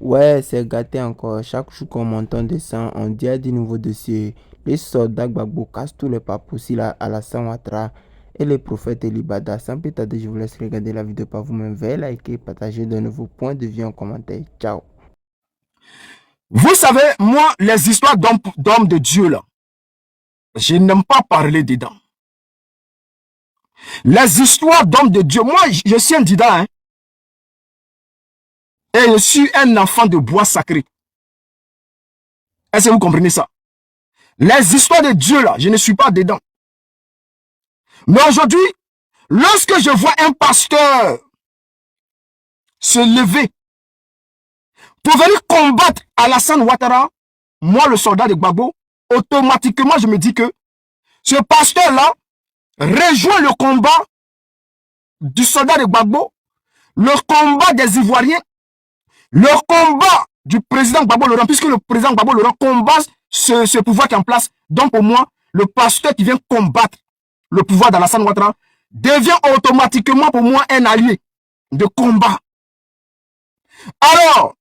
Ouais, c'est gâté encore. Chaque jour qu'on monte descend, on dit des nouveaux dossiers. Les soldats Gbagbo cassent tous les papouilles à Alassane Ouattara et les prophètes Elibada. Sans plus tarder, je vous laisse regarder la vidéo par vous-même. Veuillez liker, partager, donner vos points de vue en commentaire. Ciao. Vous savez, moi, les histoires d'hommes de Dieu, là, je n'aime pas parler dedans. Les histoires d'hommes de Dieu, moi, je suis un dida, hein, et je suis un enfant de bois sacré. Est-ce que vous comprenez ça? Les histoires de Dieu, là, je ne suis pas dedans. Mais aujourd'hui, lorsque je vois un pasteur se lever pour venir combattre Alassane Ouattara, moi, le soldat de Gbagbo, automatiquement, je me dis que ce pasteur-là rejoint le combat du soldat de Gbagbo, le combat des Ivoiriens, le combat du président Gbagbo Laurent, puisque le président Gbagbo Laurent combat ce pouvoir qui est en place. Donc, pour moi, le pasteur qui vient combattre le pouvoir d'Alassane Ouattara devient automatiquement pour moi un allié de combat. Alors,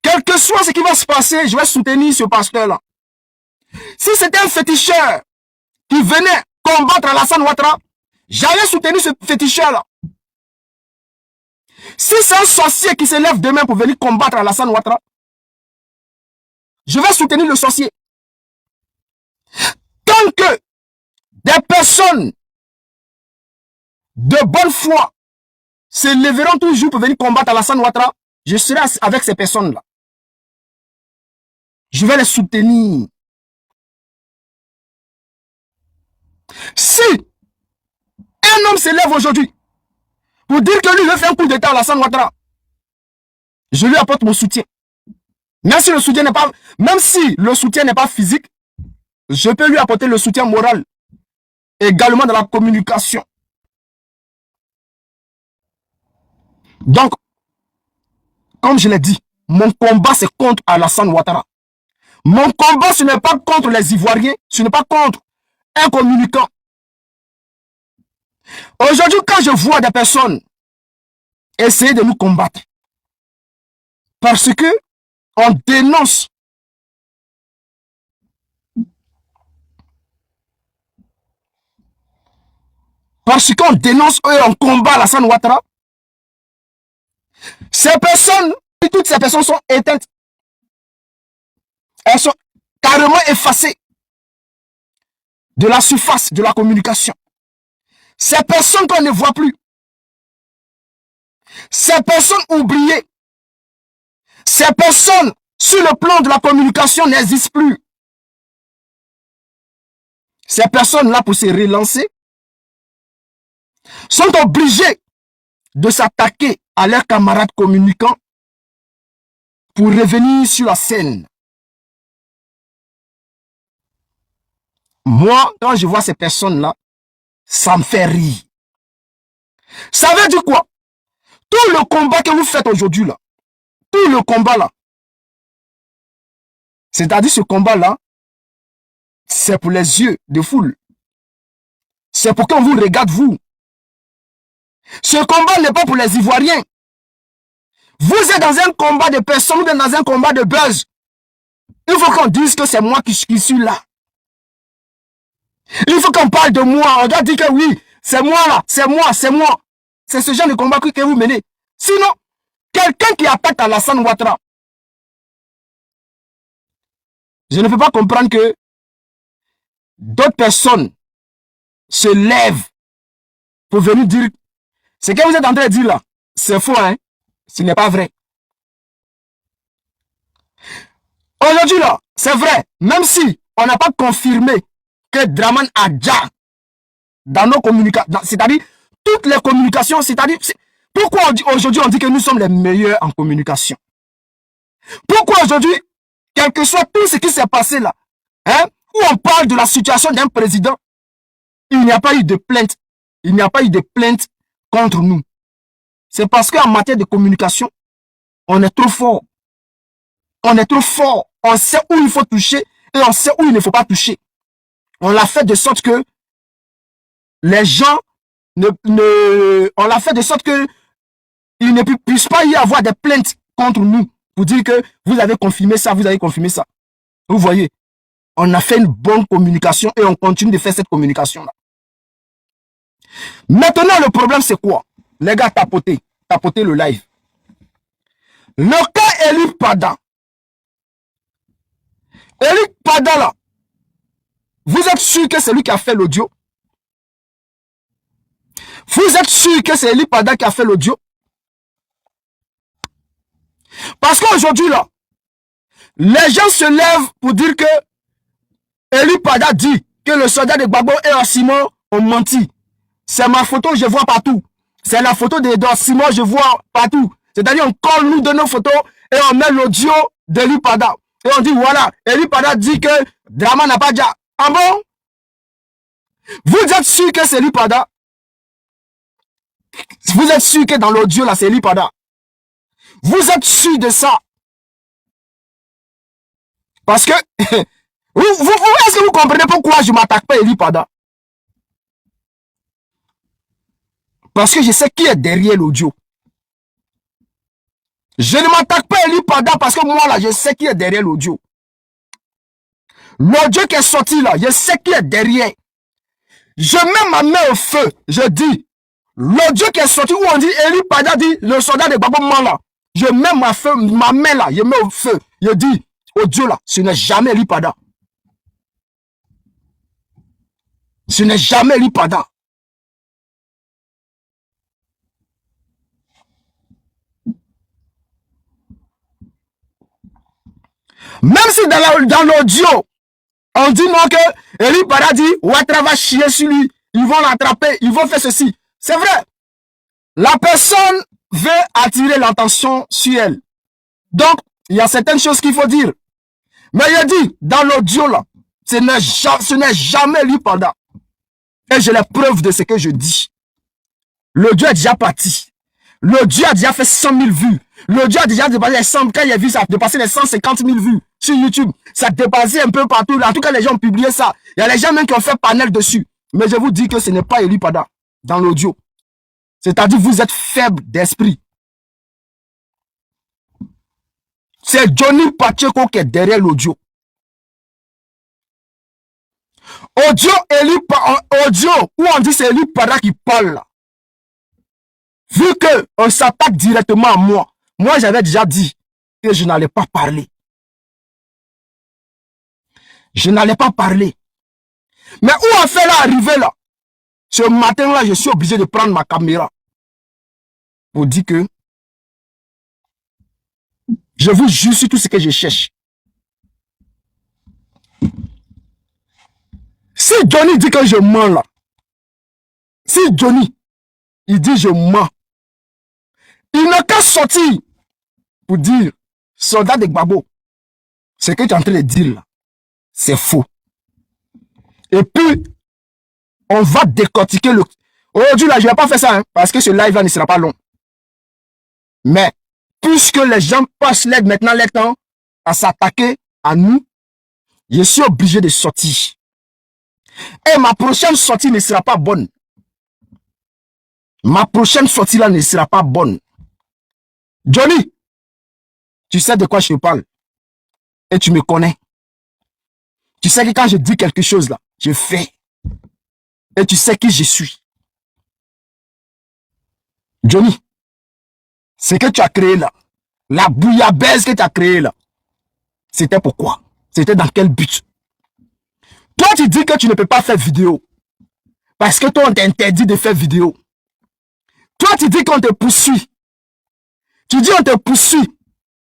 quel que soit ce qui va se passer, je vais soutenir ce pasteur-là. Si c'était un féticheur qui venait combattre Alassane Ouattara, j'allais soutenir ce féticheur-là. Si c'est un sorcier qui se lève demain pour venir combattre Alassane Ouattara, je vais soutenir le sorcier. Tant que des personnes de bonne foi se lèveront toujours pour venir combattre Alassane Ouattara, je serai avec ces personnes-là. Je vais les soutenir. Si un homme se lève aujourd'hui pour dire que lui veut faire un coup d'état à Alassane Ouattara, je lui apporte mon soutien. Même si le soutien n'est pas physique, je peux lui apporter le soutien moral. Également dans la communication. Donc, comme je l'ai dit, mon combat c'est contre Alassane Ouattara. Mon combat ce n'est pas contre les Ivoiriens, ce n'est pas contre un communicant. Aujourd'hui, quand je vois des personnes essayer de nous combattre, parce que on dénonce et on combat Alassane Ouattara, toutes ces personnes sont éteintes. Elles sont carrément effacées de la surface de la communication. Ces personnes qu'on ne voit plus. Ces personnes oubliées. Ces personnes, sur le plan de la communication, n'existent plus. Ces personnes-là, pour se relancer, sont obligées de s'attaquer à leurs camarades communicants pour revenir sur la scène. Moi, quand je vois ces personnes-là, ça me fait rire. Ça veut dire quoi? Tout le combat que vous faites aujourd'hui là, tout le combat là, c'est-à-dire ce combat-là, c'est pour les yeux de foule. C'est pour qu'on vous regarde, vous. Ce combat n'est pas pour les Ivoiriens. Vous êtes dans un combat de personnes, vous êtes dans un combat de buzz. Il faut qu'on dise que c'est moi qui suis là. Il faut qu'on parle de moi. On doit dire que oui, c'est moi là, c'est moi, c'est moi. C'est ce genre de combat que vous menez. Sinon, quelqu'un qui attaque Alassane Ouattara, je ne peux pas comprendre que d'autres personnes se lèvent pour venir dire ce que vous êtes en train de dire là. C'est faux, hein? Ce n'est pas vrai. Aujourd'hui là, c'est vrai, même si on n'a pas confirmé que Draman Adja, dans nos communications, c'est-à-dire toutes les communications, c'est-à-dire, pourquoi aujourd'hui on dit que nous sommes les meilleurs en communication? Pourquoi aujourd'hui, quel que soit tout ce qui s'est passé là, hein, où on parle de la situation d'un président, il n'y a pas eu de plainte. Il n'y a pas eu de plainte contre nous. C'est parce qu'en matière de communication, on est trop fort. On est trop fort. On sait où il faut toucher et on sait où il ne faut pas toucher. On l'a fait de sorte que les gens on l'a fait de sorte que il ne puisse pas y avoir des plaintes contre nous pour dire que vous avez confirmé ça, vous avez confirmé ça. Vous voyez, on a fait une bonne communication et on continue de faire cette communication-là. Maintenant, le problème, c'est quoi? Les gars, tapotez le live. Le cas Eli Pada. Eli Pada, là, vous êtes sûr que c'est lui qui a fait l'audio? Vous êtes sûr que c'est Eli Pada qui a fait l'audio? Parce qu'aujourd'hui, là, les gens se lèvent pour dire que Eli Pada dit que le soldat de Gbagbo et Simon ont menti. C'est ma photo, je vois partout. C'est la photo de Simon, je vois partout. C'est-à-dire, on colle nous de nos photos et on met l'audio d'Eli Pada. Et on dit, voilà, Eli Pada dit que Drama n'a pas déjà. Ah bon? Vous êtes sûr que c'est Eli Pada? Vous êtes sûr que dans l'audio, là, c'est Eli Pada? Vous êtes sûr de ça? Parce que, est-ce que vous comprenez pourquoi je ne m'attaque pas à Eli Pada? Parce que je sais qui est derrière l'audio. Je ne m'attaque pas à Eli Pada parce que moi, là, je sais qui est derrière l'audio. L'audio qui est sorti, là, je sais qui est derrière. Je mets ma main au feu. Je dis, l'audio qui est sorti où on dit, Eli Pada dit, le soldat de Gbagbo ment là. Je mets ma main là, je mets au feu. Je dis, audio là, ce n'est jamais Eli Pada. Ce n'est jamais Eli Pada. Même si dans l'audio, on dit non que Eli Pada dit, Ouattara va chier sur lui, ils vont l'attraper, ils vont faire ceci. C'est vrai. La personne veut attirer l'attention sur elle. Donc, il y a certaines choses qu'il faut dire. Mais il dit, dans l'audio là, ce n'est jamais Eli Pada. Et j'ai la preuve de ce que je dis. L'audio est déjà parti. L'audio a déjà fait 100 000 vues. L'audio a déjà dépassé les 100, quand il a vu ça, dépassé les 150 000 vues sur YouTube. Ça a dépassé un peu partout. En tout cas, les gens ont publié ça. Il y a les gens même qui ont fait panel dessus. Mais je vous dis que ce n'est pas Eli Pada dans l'audio. C'est-à-dire vous êtes faible d'esprit. C'est Johnny Pacheco qui est derrière l'audio. Audio où on dit c'est Eli Pada qui parle là. Vu qu'on s'attaque directement à moi, moi j'avais déjà dit que je n'allais pas parler. Je n'allais pas parler. Mais où on fait là arriver là? Ce matin là, je suis obligé de prendre ma caméra pour dire que je vous jure sur tout ce que je cherche. Si Johnny dit que je mens là, si Johnny, il dit je mens, il n'a qu'à sortir pour dire, soldat de Gbagbo, ce que tu es en train de dire là, c'est faux. Et puis, on va décortiquer le... Aujourd'hui là, je ne vais pas faire ça, hein, parce que ce live là ne sera pas long. Mais, puisque les gens passent maintenant le temps à s'attaquer à nous, je suis obligé de sortir. Et ma prochaine sortie ne sera pas bonne. Ma prochaine sortie là ne sera pas bonne. Johnny, tu sais de quoi je parle. Et tu me connais. Tu sais que quand je dis quelque chose là, je fais. Et tu sais qui je suis. Johnny, ce que tu as créé là, la bouillabaisse que tu as créée là, c'était pourquoi? C'était dans quel but? Toi, tu dis que tu ne peux pas faire vidéo. Parce que toi, on t'interdit de faire vidéo. Toi, tu dis qu'on te poursuit. Tu dis on te poursuit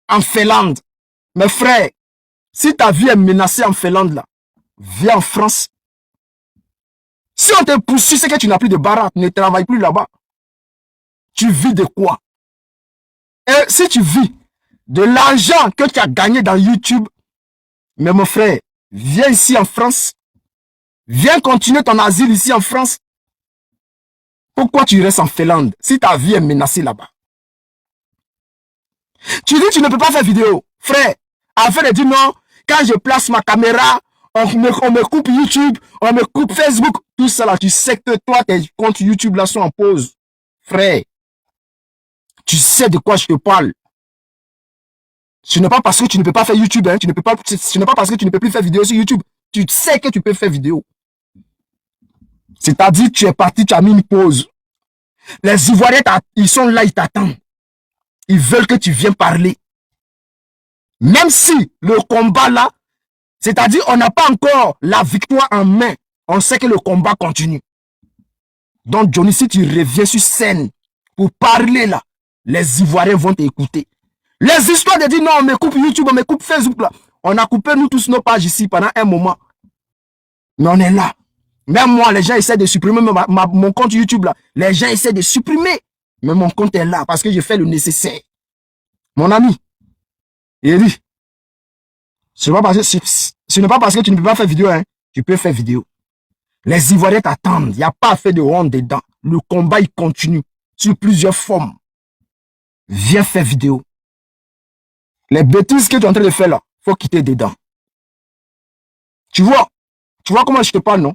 en Finlande. Mes frères, si ta vie est menacée en Finlande là, viens en France. Si on te poursuit, c'est que tu n'as plus de baraque, tu ne travailles plus là-bas. Tu vis de quoi? Et si tu vis de l'argent que tu as gagné dans YouTube, mais mon frère, viens ici en France. Viens continuer ton asile ici en France. Pourquoi tu restes en Finlande si ta vie est menacée là-bas? Tu dis que tu ne peux pas faire vidéo. Frère, afin de dire non, quand je place ma caméra, on me coupe YouTube, on me coupe Facebook, tout ça là, tu sais que toi, tes comptes YouTube là sont en pause. Frère, tu sais de quoi je te parle. Ce n'est pas parce que tu ne peux pas faire YouTube, hein, ce n'est pas parce que tu ne peux plus faire vidéo sur YouTube. Tu sais que tu peux faire vidéo. C'est-à-dire, tu es parti, tu as mis une pause. Les Ivoiriens, ils sont là, ils t'attendent. Ils veulent que tu viennes parler. Même si le combat là, c'est-à-dire, on n'a pas encore la victoire en main. On sait que le combat continue. Donc, Johnny, si tu reviens sur scène pour parler là, les Ivoiriens vont t'écouter. Les histoires de dire non, on me coupe YouTube, on me coupe Facebook là. On a coupé nous tous nos pages ici pendant un moment. Mais on est là. Même moi, les gens essaient de supprimer mon compte YouTube là. Les gens essaient de supprimer. Mais mon compte est là parce que j'ai fait le nécessaire. Mon ami, il dit, ce n'est pas parce que tu ne peux pas faire vidéo, hein. Tu peux faire vidéo. Les Ivoiriens t'attendent. Il n'y a pas à faire de ronde dedans. Le combat, il continue sur plusieurs formes. Viens faire vidéo. Les bêtises que tu es en train de faire là, il faut quitter dedans. Tu vois comment je te parle, non?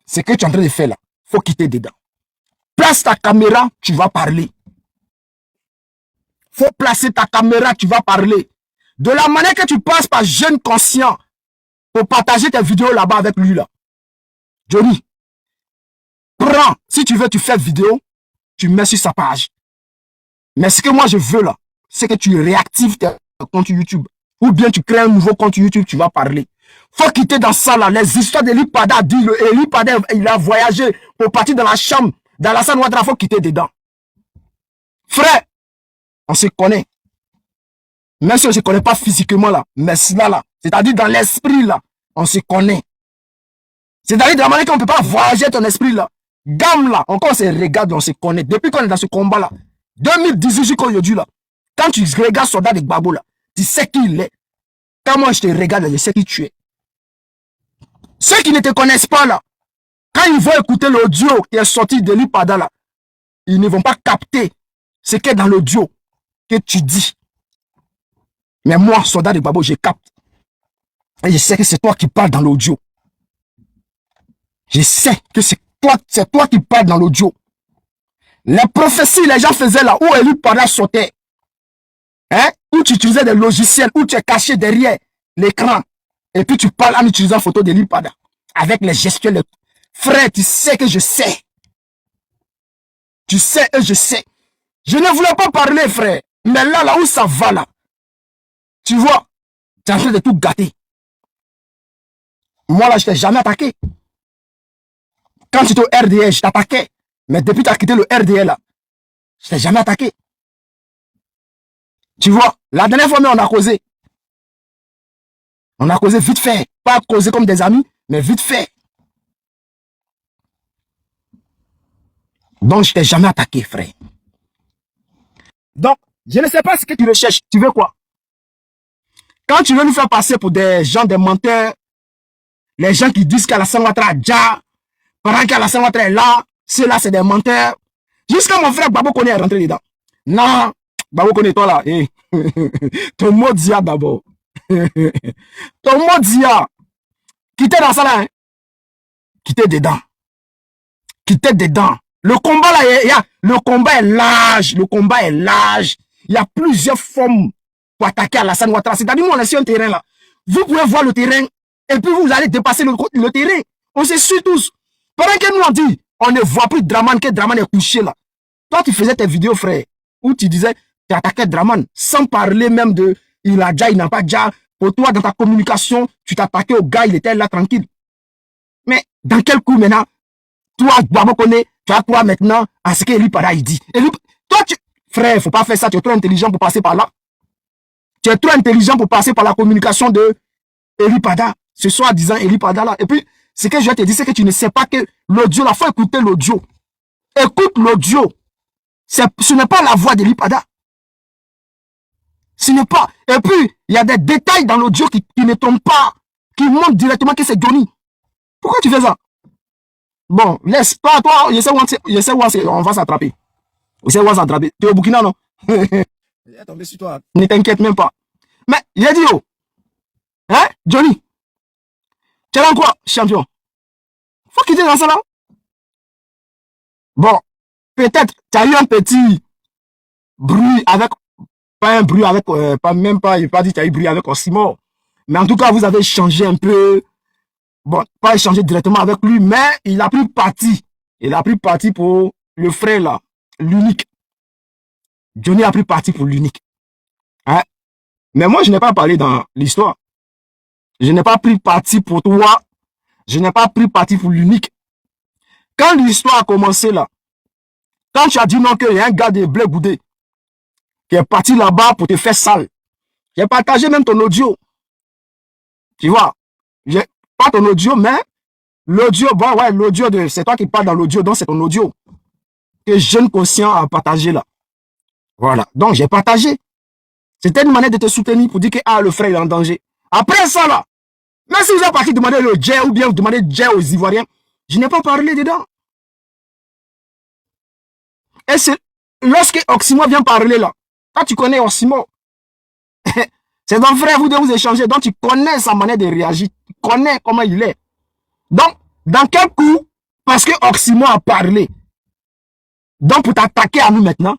Ce que tu es en train de faire là, il faut quitter dedans. Place ta caméra, tu vas parler. Faut placer ta caméra, tu vas parler. De la manière que tu passes par jeune conscient pour partager tes vidéos là-bas avec lui là. Johnny, prends, si tu veux, tu fais vidéo, tu mets sur sa page. Mais ce que moi je veux là, c'est que tu réactives tes comptes YouTube. Ou bien tu crées un nouveau compte YouTube, tu vas parler. Faut quitter dans ça là. Les histoires d'Eli Pada dit, Eli Pada, il a voyagé pour partir dans la chambre, dans la salle Ouattara, faut quitter dedans. Frère, on se connaît. Même si on ne se connaît pas physiquement là, mais cela là, c'est-à-dire dans l'esprit là, on se connaît. C'est-à-dire de la manière qu'on ne peut pas voyager ton esprit là. Gamme là, encore on se regarde, on se connaît. Depuis qu'on est dans ce combat là, 2018 jusqu'à aujourd'hui là, quand tu regardes Soldat de Gbagbo là, tu sais qui il est. Quand moi je te regarde, je sais qui tu es. Ceux qui ne te connaissent pas là, quand ils vont écouter l'audio qui est sorti de l'Ipada là, ils ne vont pas capter ce qui est dans l'audio que tu dis. Mais moi, Soldat de Gbagbo, je capte. Et je sais que c'est toi qui parles dans l'audio. Je sais que c'est toi qui parles dans l'audio. Les prophéties, les gens faisaient là, où Eli Pada sautait. Hein? Où tu utilisais des logiciels, où tu es caché derrière l'écran. Et puis tu parles en utilisant la photo d'Eli Pada. Avec les gestuels. Frère, tu sais que je sais. Tu sais et je sais. Je ne voulais pas parler, frère. Mais là où ça va là, tu vois, tu es en train de tout gâter. Moi là, je t'ai jamais attaqué. Quand tu étais au RDL, je t'attaquais. Mais depuis que tu as quitté le RDL là, je t'ai jamais attaqué. Tu vois, la dernière fois, mais on a causé. On a causé vite fait. Pas causé comme des amis, mais vite fait. Donc, je t'ai jamais attaqué, frère. Donc, je ne sais pas ce que tu recherches. Tu veux quoi? Quand tu veux nous faire passer pour des gens, des menteurs, les gens qui disent qu'Alassane Ouattara a déjà, pendant qu'Alassane Ouattara est là, ceux-là, c'est des menteurs. Jusqu'à mon frère Babo Koné est rentré dedans. Non, Babo Koné, toi là, hey. Ton mot dia d'abord. Ton mot dia. Quittez dans ça là, hein. Quittez dedans. Quittez dedans. Le combat là, le combat est large. Le combat est large. Il y a plusieurs formes pour attaquer Alassane Ouattara. C'est-à-dire, nous, on est sur un terrain là. Vous pouvez voir le terrain et puis vous allez dépasser le terrain. On se suit tous. Pendant que nous, on dit, on ne voit plus Draman, que Draman est couché là. Toi, tu faisais tes vidéos, frère, où tu disais, tu attaquais Draman, sans parler même de, il a déjà, il n'a pas déjà. Pour toi, dans ta communication, tu t'attaquais au gars, il était là tranquille. Mais dans quel coup maintenant, toi, Babo Koné, tu as quoi maintenant à ce qu'Eli Pada il dit. Toi, frère, il ne faut pas faire ça, tu es trop intelligent pour passer par là. Tu es trop intelligent pour passer par la communication de Eli Pada, ce soi-disant Eli Pada là. Et puis, ce que je vais te dire, c'est que tu ne sais pas que l'audio, là, il faut écouter l'audio. Écoute l'audio. Ce n'est pas la voix d'Eli Pada. Ce n'est pas. Et puis, il y a des détails dans l'audio qui ne tombent pas, qui montrent directement que c'est Johnny. Pourquoi tu fais ça? Bon, laisse. Toi, je sais où on va s'attraper. Je sais où on va s'attraper. Tu es au Burkina, non? Il est tombé sur toi. Ne t'inquiète même pas. Mais, j'ai dit, oh. Hein, Johnny? Tu es dans quoi, champion? Faut quitter dans ça là. Bon, peut-être, tu as eu un petit bruit avec pas un bruit avec, même pas, il n'a pas dit qu'il y a eu bruit avec Oxymore. Mais en tout cas, vous avez échangé un peu, bon, pas échangé directement avec lui, mais il a pris parti. Il a pris parti pour le frère là, l'unique. Johnny a pris parti pour l'unique. Hein? Mais moi, je n'ai pas parlé dans l'histoire. Je n'ai pas pris parti pour toi. Je n'ai pas pris parti pour l'unique. Quand l'histoire a commencé là, quand tu as dit non qu'il y a un gars de Blé Goudé qui est parti là-bas pour te faire sale, j'ai partagé même ton audio. Tu vois, pas ton audio, mais l'audio, bon, ouais, l'audio, c'est toi qui parles dans l'audio, donc c'est ton audio que Jeune Conscient a partagé là. Voilà, donc j'ai partagé. C'était une manière de te soutenir pour dire que ah, le frère est en danger. Après ça là, même si vous êtes parti demander le jet ou bien vous demandez jet aux Ivoiriens, je n'ai pas parlé dedans. Et c'est lorsque Oxymore vient parler là, quand tu connais Oxymore, c'est ton frère, vous devez vous échanger, donc tu connais sa manière de réagir, tu connais comment il est. Donc, dans quel coup, parce que Oxymore a parlé, donc pour t'attaquer à nous maintenant,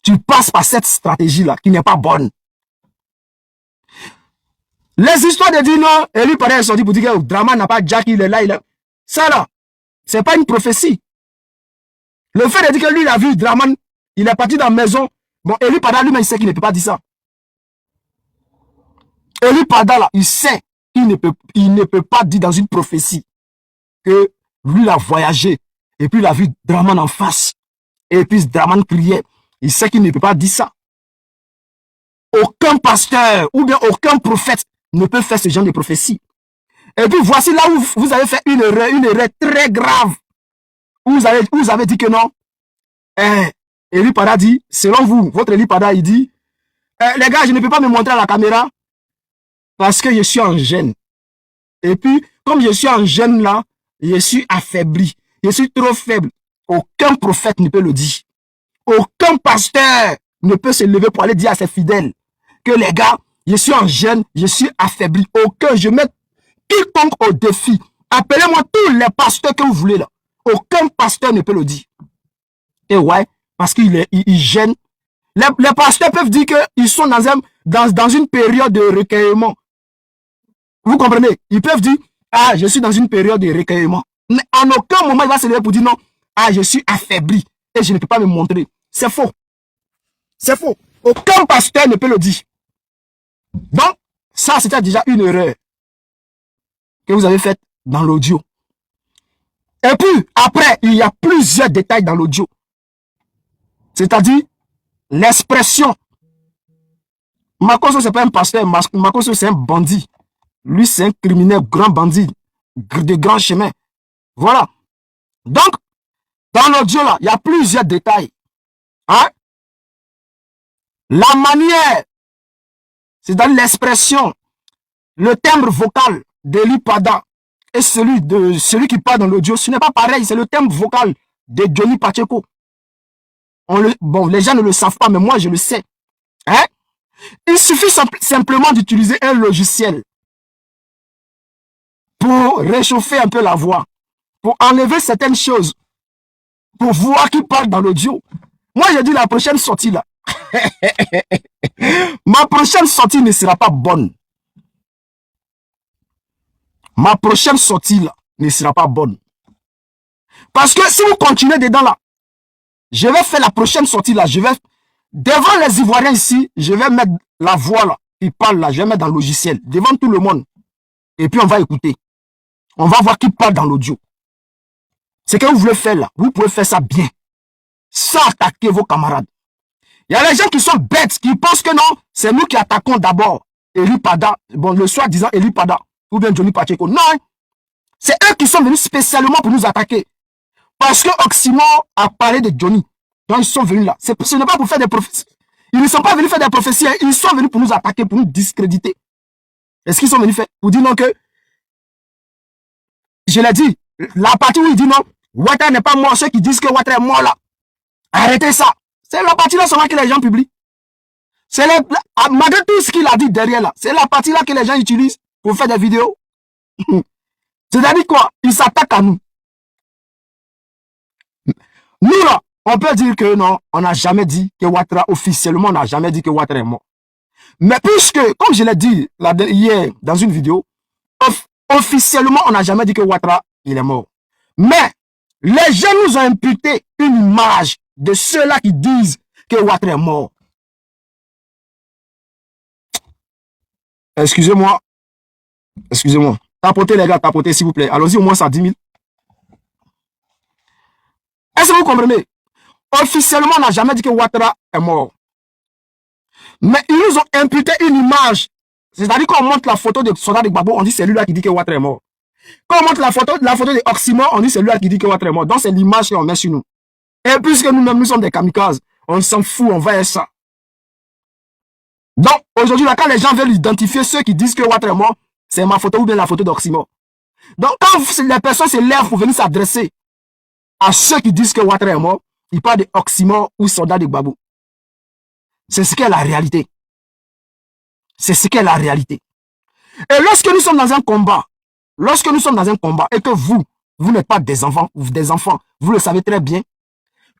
tu passes par cette stratégie-là qui n'est pas bonne. Les histoires de dire non, et lui paraît sorti pour dire que Draman n'a pas Jack, il est là, il est... Ça là, c'est pas une prophétie. Le fait de dire que lui, il a vu Draman, il est parti dans la maison. Bon, Eli Pada lui-même, il sait qu'il ne peut pas dire ça. Eli Pada là, il sait qu'il ne peut pas dire dans une prophétie que lui, il a voyagé. Et puis, il a vu Draman en face. Et puis, Draman criait. Il sait qu'il ne peut pas dire ça. Aucun pasteur ou bien aucun prophète ne peut faire ce genre de prophétie. Et puis, voici là où vous avez fait une erreur très grave. Où vous avez dit que non. Eli Pada dit, selon vous, votre Eli Pada, il dit, les gars, je ne peux pas me montrer à la caméra parce que je suis en gêne. Et puis, comme je suis en gêne là, je suis affaibli. Je suis trop faible. Aucun prophète ne peut le dire. Aucun pasteur ne peut se lever pour aller dire à ses fidèles que les gars, je suis en gêne, je suis affaibli. Aucun, je mets quiconque au défi. Appelez-moi tous les pasteurs que vous voulez là. Aucun pasteur ne peut le dire. Et ouais, parce qu'il gêne. Les pasteurs peuvent dire qu'ils sont dans une période de recueillement. Vous comprenez? Ils peuvent dire, ah, je suis dans une période de recueillement. Mais en aucun moment, il va se lever pour dire non, ah, je suis affaibli et je ne peux pas me montrer. C'est faux. C'est faux. Aucun pasteur ne peut le dire. Donc, ça, c'était déjà une erreur que vous avez faite dans l'audio. Et puis, après, il y a plusieurs détails dans l'audio. C'est-à-dire, l'expression. Makosso, c'est pas un pasteur. Makosso, c'est un bandit. Lui, c'est un criminel, grand bandit, de grand chemin. Voilà. Donc, dans l'audio, là, il y a plusieurs détails. Hein? La manière, c'est-à-dire l'expression, le timbre vocal d'Eli Pada et celui qui parle dans l'audio, ce n'est pas pareil, c'est le timbre vocal de Johnny Pacheco. Bon, les gens ne le savent pas, mais moi, je le sais. Hein? Il suffit simplement d'utiliser un logiciel pour réchauffer un peu la voix, pour enlever certaines choses, pour voir qui parle dans l'audio. Moi, j'ai dit la prochaine sortie là. Ma prochaine sortie ne sera pas bonne. Ma prochaine sortie là ne sera pas bonne. Parce que si vous continuez dedans là, je vais faire la prochaine sortie là, devant les Ivoiriens ici, je vais mettre la voix là, qui parle là, je vais mettre dans le logiciel, devant tout le monde. Et puis on va écouter. On va voir qui parle dans l'audio. Ce que vous voulez faire là, vous pouvez faire ça bien. Sans attaquer vos camarades. Il y a les gens qui sont bêtes, qui pensent que non, c'est nous qui attaquons d'abord Eli Pada, bon, le soi-disant Eli Pada, ou bien Johnny Pacheco. Non, c'est eux qui sont venus spécialement pour nous attaquer. Parce que Oxymore a parlé de Johnny. Donc ils sont venus là. Ce n'est pas pour faire des prophéties. Ils ne sont pas venus faire des prophéties, ils sont venus pour nous attaquer, pour nous discréditer. Est-ce qu'ils sont venus faire pour dire non que, je l'ai dit, la partie où il dit non, Ouattara n'est pas mort, ceux qui disent que Ouattara est mort là. Arrêtez ça. C'est la partie là seulement que les gens publient. C'est malgré tout ce qu'il a dit derrière là, c'est la partie là que les gens utilisent pour faire des vidéos. C'est-à-dire quoi? Ils s'attaquent à nous. Nous là, On peut dire que non, on n'a jamais dit que Ouattara, officiellement, on n'a jamais dit que Ouattara est mort. Mais puisque, comme je l'ai dit hier dans une vidéo, officiellement, on n'a jamais dit que Ouattara, il est mort. Mais les gens nous ont imputé une image de ceux-là qui disent que Ouattara est mort. Excusez-moi. Excusez-moi. Tapotez les gars, tapotez s'il vous plaît. Allons-y au moins ça 10 000. Est-ce que vous comprenez? Officiellement, on n'a jamais dit que Ouattara est mort. Mais ils nous ont imputé une image. C'est-à-dire qu'on montre la photo de soldat de Gbagbo, on dit c'est lui-là qui dit que Ouattara est mort. Quand on montre la photo de Oxymore, on dit c'est lui-là qui dit que Ouattara est mort. Donc c'est l'image qu'on met sur nous. Et puisque nous-mêmes, nous sommes des kamikazes, on s'en fout, on va être ça. Donc aujourd'hui, quand les gens veulent identifier ceux qui disent que Ouattara est mort, c'est ma photo ou bien la photo d'Oxymore. Donc quand les personnes se lèvent pour venir s'adresser à ceux qui disent que Ouattara est mort, ils parlent de Oxymore ou soldat de Gbagbo. C'est ce qu'est la réalité. C'est ce qu'est la réalité. Et lorsque nous sommes dans un combat, et que vous n'êtes pas des enfants, vous le savez très bien,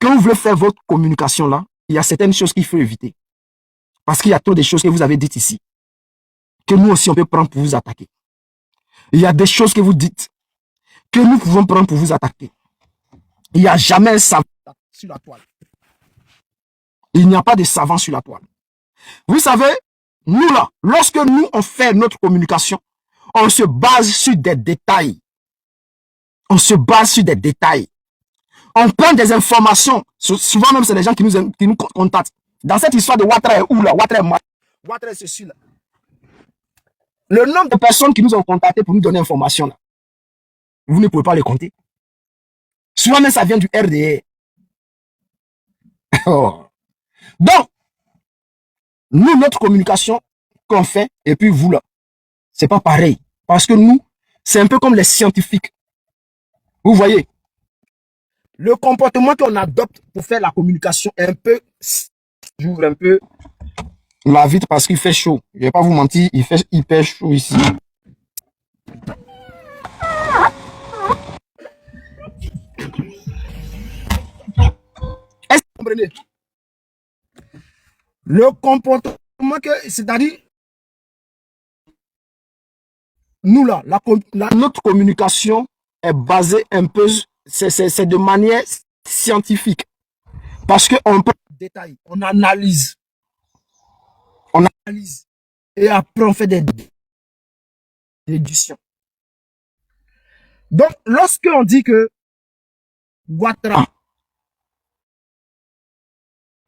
quand vous voulez faire votre communication là, il y a certaines choses qu'il faut éviter. Parce qu'il y a trop de choses que vous avez dites ici, que nous aussi on peut prendre pour vous attaquer. Il y a des choses que vous dites, que nous pouvons prendre pour vous attaquer. Il n'y a jamais un savant sur la toile. Il n'y a pas de savant sur la toile. Vous savez, nous là, lorsque nous on fait notre communication, on se base sur des détails. On se base sur des détails. On prend des informations. Souvent même, c'est les gens qui nous contactent. Dans cette histoire de Ouattara est où là? Ouattara est mal. Ouattara est ceci là. Le nombre de personnes qui nous ont contactés pour nous donner information là, vous ne pouvez pas les compter. Souvent même, ça vient du RDR. Oh. Donc, nous, notre communication qu'on fait, et puis vous là, c'est pas pareil. Parce que nous, c'est un peu comme les scientifiques. Vous voyez, le comportement qu'on adopte pour faire la communication est un peu... J'ouvre un peu la vitre parce qu'il fait chaud. Je ne vais pas vous mentir, il fait hyper chaud ici. Est-ce que vous comprenez? Le comportement que... C'est-à-dire... Nous là, notre communication est basée un peu... C'est de manière scientifique. Parce qu'on peut détailler, on analyse. On analyse. Et après, on fait des déductions. Donc, lorsqu'on dit que Ouattara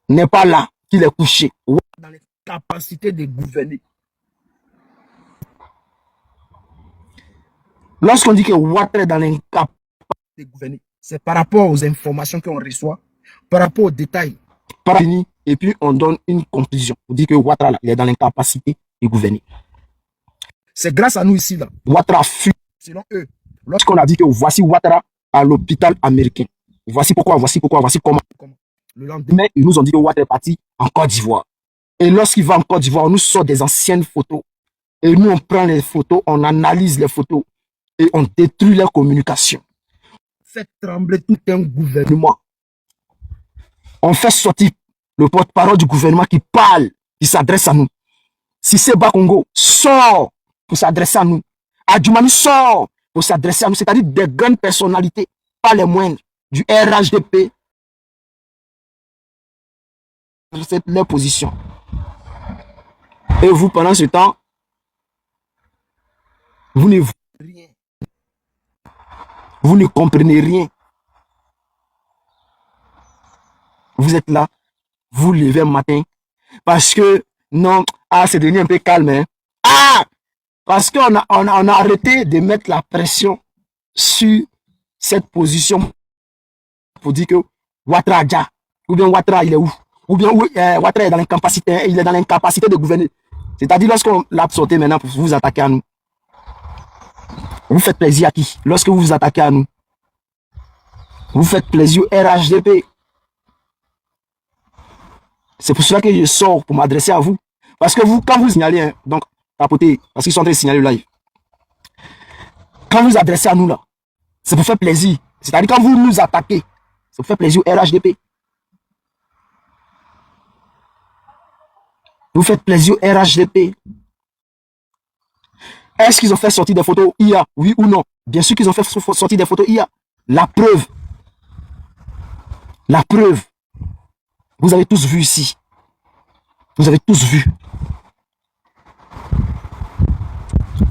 n'est pas là, qu'il est couché, dans les capacités de gouverner. Lorsqu'on dit que Ouattara est dans les capacités de gouverner, c'est par rapport aux informations qu'on reçoit, par rapport aux détails. Et puis on donne une conclusion. On dit que Ouattara il est dans l'incapacité de gouverner. C'est grâce à nous ici là. Ouattara fut, selon eux, lorsqu'on a dit que voici Ouattara à l'hôpital américain. Voici pourquoi, voici comment. Le lendemain, ils nous ont dit que Ouattara est parti en Côte d'Ivoire. Et lorsqu'il va en Côte d'Ivoire, on nous sort des anciennes photos. Et nous, on prend les photos, on analyse les photos et on détruit leur communication. On fait trembler tout un gouvernement. On fait sortir le porte-parole du gouvernement qui parle, qui s'adresse à nous. Cissé Bakongo sort pour s'adresser à nous. Adjoumani sort pour s'adresser à nous. C'est-à-dire des grandes personnalités, pas les moindres, du RHDP. C'est leur position. Et vous, pendant ce temps, vous ne voyez rien. Vous ne comprenez rien. Vous êtes là, vous levez un matin, parce que, non, c'est devenu un peu calme, hein. Parce qu'on a arrêté de mettre la pression sur cette position pour dire que Ouattara Dja, ou bien Ouattara il est où, ou bien Ouattara est dans l'incapacité, il est dans l'incapacité de gouverner. C'est-à-dire lorsqu'on l'a sauté maintenant pour vous attaquer à nous, vous faites plaisir à qui? Lorsque vous vous attaquez à nous, vous faites plaisir au RHDP. C'est pour cela que je sors pour m'adresser à vous. Parce que vous, quand vous signalez, hein, donc, tapotez, parce qu'ils sont en train de signaler le live. Quand vous vous adressez à nous là, c'est pour faire plaisir. C'est-à-dire quand vous nous attaquez, c'est pour faire plaisir au RHDP. Vous faites plaisir au RHDP. Est-ce qu'ils ont fait sortir des photos IA? Oui ou non? Bien sûr qu'ils ont fait sortir des photos IA. La preuve. La preuve. Vous avez tous vu ici. Vous avez tous vu.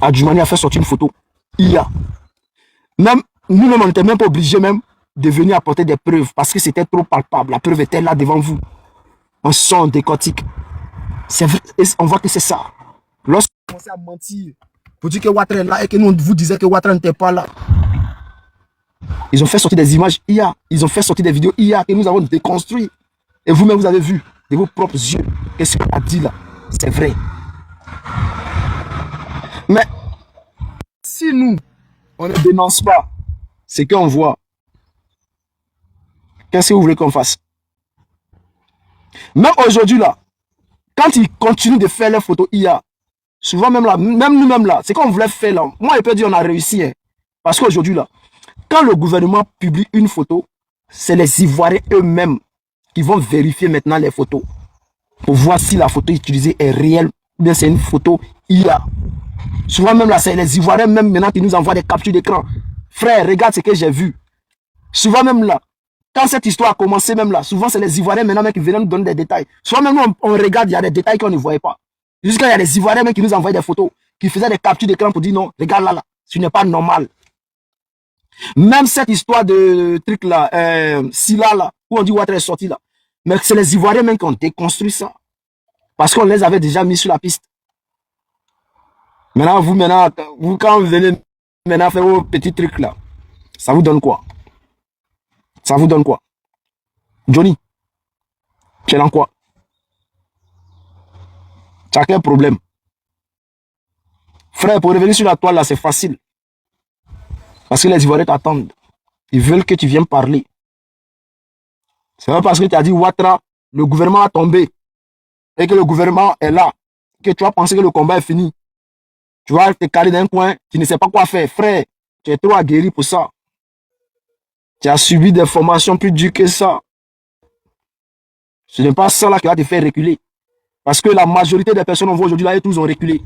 Adjumani a fait sortir une photo IA. Même, nous-mêmes, on n'était même pas obligés même de venir apporter des preuves parce que c'était trop palpable. La preuve était là devant vous. On sent, on décortique. C'est vrai, on voit que c'est ça. Lorsqu'on commence à mentir pour dire que Ouattara est là et que nous, vous disiez que Ouattara n'était pas là. Ils ont fait sortir des images IA. Ils ont fait sortir des vidéos IA que nous avons déconstruites. Et vous-même, vous avez vu de vos propres yeux que ce qu'on a dit là, c'est vrai. Mais si nous, on ne dénonce pas ce qu'on voit, qu'est-ce que vous voulez qu'on fasse? Même aujourd'hui là, quand ils continuent de faire les photos IA, souvent même là, même nous-mêmes là, c'est qu'on voulait faire là. Moi, je peux dire on a réussi. Hein, parce qu'aujourd'hui là, quand le gouvernement publie une photo, c'est les Ivoiriens eux-mêmes qui vont vérifier maintenant les photos pour voir si la photo utilisée est réelle ou bien c'est une photo IA. Souvent même là, c'est les Ivoiriens même maintenant qui nous envoient des captures d'écran. Frère, regarde ce que j'ai vu. Souvent même là, quand cette histoire a commencé même là, souvent c'est les Ivoiriens maintenant qui venaient nous donner des détails. Souvent même nous, on regarde, il y a des détails qu'on ne voyait pas. Jusqu'à il y a des Ivoiriens même qui nous envoyaient des photos, qui faisaient des captures d'écran pour dire non, regarde là, ce n'est pas normal. Même cette histoire de truc là, Silla là, où on dit Ouattara est sorti là. Mais c'est les Ivoiriens même qui ont déconstruit ça. Parce qu'on les avait déjà mis sur la piste. Maintenant, vous, quand vous venez maintenant faire vos petits trucs là, ça vous donne quoi? Ça vous donne quoi? Johnny, tu es dans quoi? Tu as quel problème? Frère, pour revenir sur la toile là, c'est facile. Parce que les Ivoiriens t'attendent. Ils veulent que tu viennes parler. C'est pas parce que tu as dit Ouattara, le gouvernement a tombé et que le gouvernement est là, que tu as pensé que le combat est fini. Tu vas te caler dans un coin, tu ne sais pas quoi faire. Frère, tu es trop aguerri pour ça. Tu as subi des formations plus dures que ça. Ce n'est pas ça là qui va te faire reculer. Parce que la majorité des personnes on voit aujourd'hui là, tous ont reculé.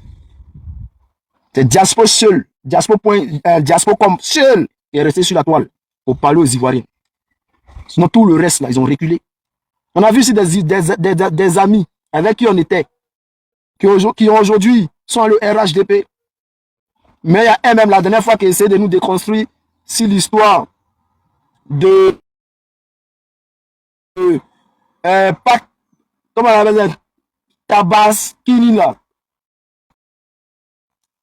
C'est Diaspo seul, Diaspo.com seul qui est resté sur la toile pour parler aux Ivoiriens. Sinon tout le reste là, ils ont reculé. On a vu ici des amis avec qui on était, qui aujourd'hui sont à le RHDP. Mais il y a un même la dernière fois qui essaie de nous déconstruire sur l'histoire de comment on appelle ça, Tabaskini là.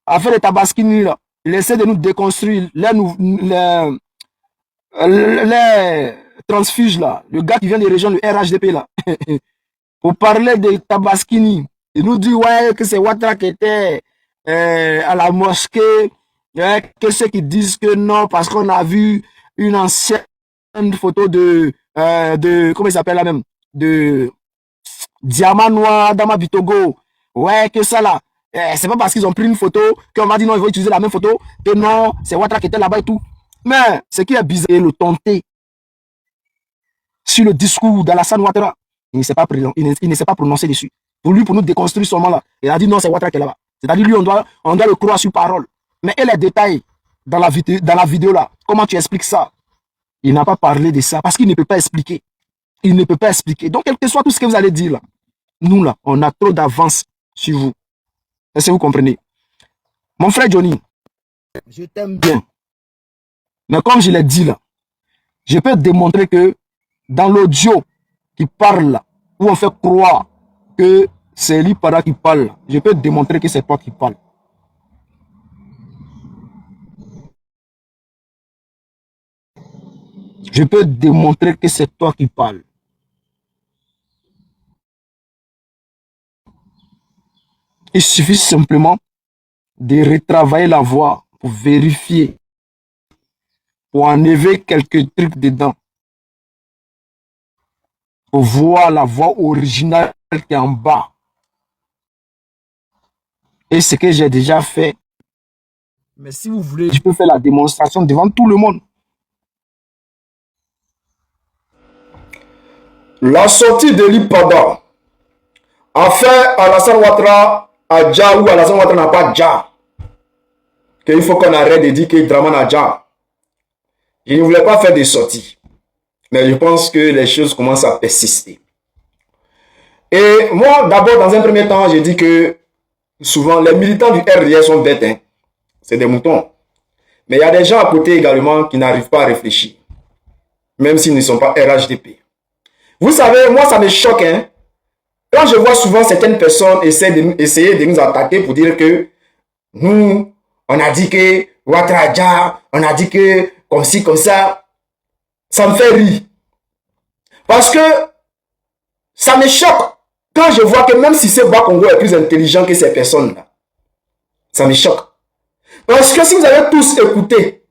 Affaire de Tabaskini là. Il essaie de nous déconstruire les transfuges là. Le gars qui vient des régions du RHDP là. Pour parler de Tabaskini. Il nous dit ouais que c'est Ouattara qui était à la mosquée. Que ceux qui disent que non parce qu'on a vu une ancienne photo de comment il s'appelle là même, de Diamant Noir Dama Bitogo. Ouais que ça là, c'est pas parce qu'ils ont pris une photo qu'on va dire non ils vont utiliser la même photo, que non c'est Ouattara qui était là-bas et tout. Mais ce qui est bizarre, c'est le tenter sur le discours d'Alassane Ouattara. Il ne s'est pas prononcé dessus. Pour lui, pour nous déconstruire seulement là, il a dit non c'est Ouattara qui est là-bas. C'est-à-dire lui on doit le croire sur parole. Mais et les détails dans la vidéo là, comment tu expliques ça? Il n'a pas parlé de ça parce qu'il ne peut pas expliquer. Il ne peut pas expliquer. Donc, quel que soit tout ce que vous allez dire là, nous là, on a trop d'avance sur vous. Est-ce que vous comprenez? Mon frère Johnny, je t'aime bien. Mais comme je l'ai dit là, je peux démontrer que dans l'audio qui parle là, où on fait croire que c'est Lipara qui parle, je peux démontrer que c'est toi qui parles. Je peux démontrer que c'est toi qui parles. Il suffit simplement de retravailler la voix pour vérifier, pour enlever quelques trucs dedans, pour voir la voix originale qui est en bas. Et ce que j'ai déjà fait. Mais si vous voulez, je peux faire la démonstration devant tout le monde. La sortie de l'IPADA Enfin, Alassane Ouattara a Dja ou Alassane Ouattara n'a pas Dja. Qu'il faut qu'on arrête de dire que Draman a Dja. Je ne voulais pas faire des sorties. Mais je pense que les choses commencent à persister. Et moi, d'abord, dans un premier temps, j'ai dit que souvent, les militants du RDS sont bêtes. Hein. C'est des moutons. Mais il y a des gens à côté également qui n'arrivent pas à réfléchir. Même s'ils ne sont pas RHDP. Vous savez, moi, ça me choque. Hein. Quand je vois souvent certaines personnes essayer de nous attaquer pour dire que nous, on a dit que Ouattara Dja, on a dit que comme ci, comme ça, ça me fait rire. Parce que ça me choque quand je vois que même si ce bas Congo est plus intelligent que ces personnes-là. Ça me choque. Parce que si vous avez tous écouté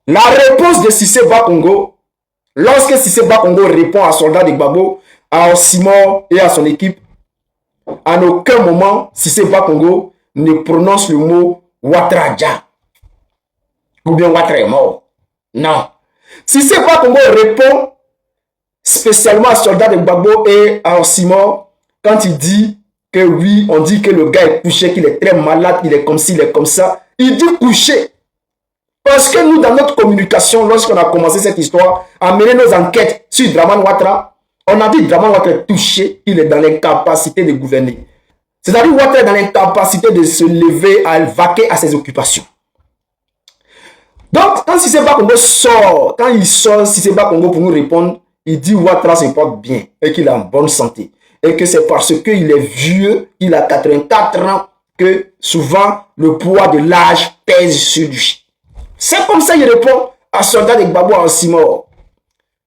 la réponse de Cissé Bakongo, lorsque Cissé Bakongo répond à Soldat de Gbagbo, à Simon et à son équipe, en aucun moment Cissé Bakongo ne prononce le mot Ouattara Dja ou bien Ouattara est mort. Non. Cissé Bakongo répond spécialement à Soldat de Gbagbo et à Simon quand il dit que oui, on dit que le gars est couché, qu'il est très malade, il est comme ci, il est comme ça. Il dit couché. Parce que nous, dans notre communication, lorsqu'on a commencé cette histoire, à mener nos enquêtes sur Draman Ouattara, on a dit Draman Ouattara est touché, il est dans l'incapacité de gouverner. C'est-à-dire Ouattara est dans l'incapacité de se lever, à vaquer à ses occupations. Donc, quand Cissé Bakongo sort, quand il sort Cissé Bakongo pour nous répondre, il dit Ouattara se porte bien et qu'il est en bonne santé. Et que c'est parce qu'il est vieux, il a 84 ans, que souvent le poids de l'âge pèse sur lui. C'est comme ça qu'il répond à Soldat de Gbagbo à Oxymore.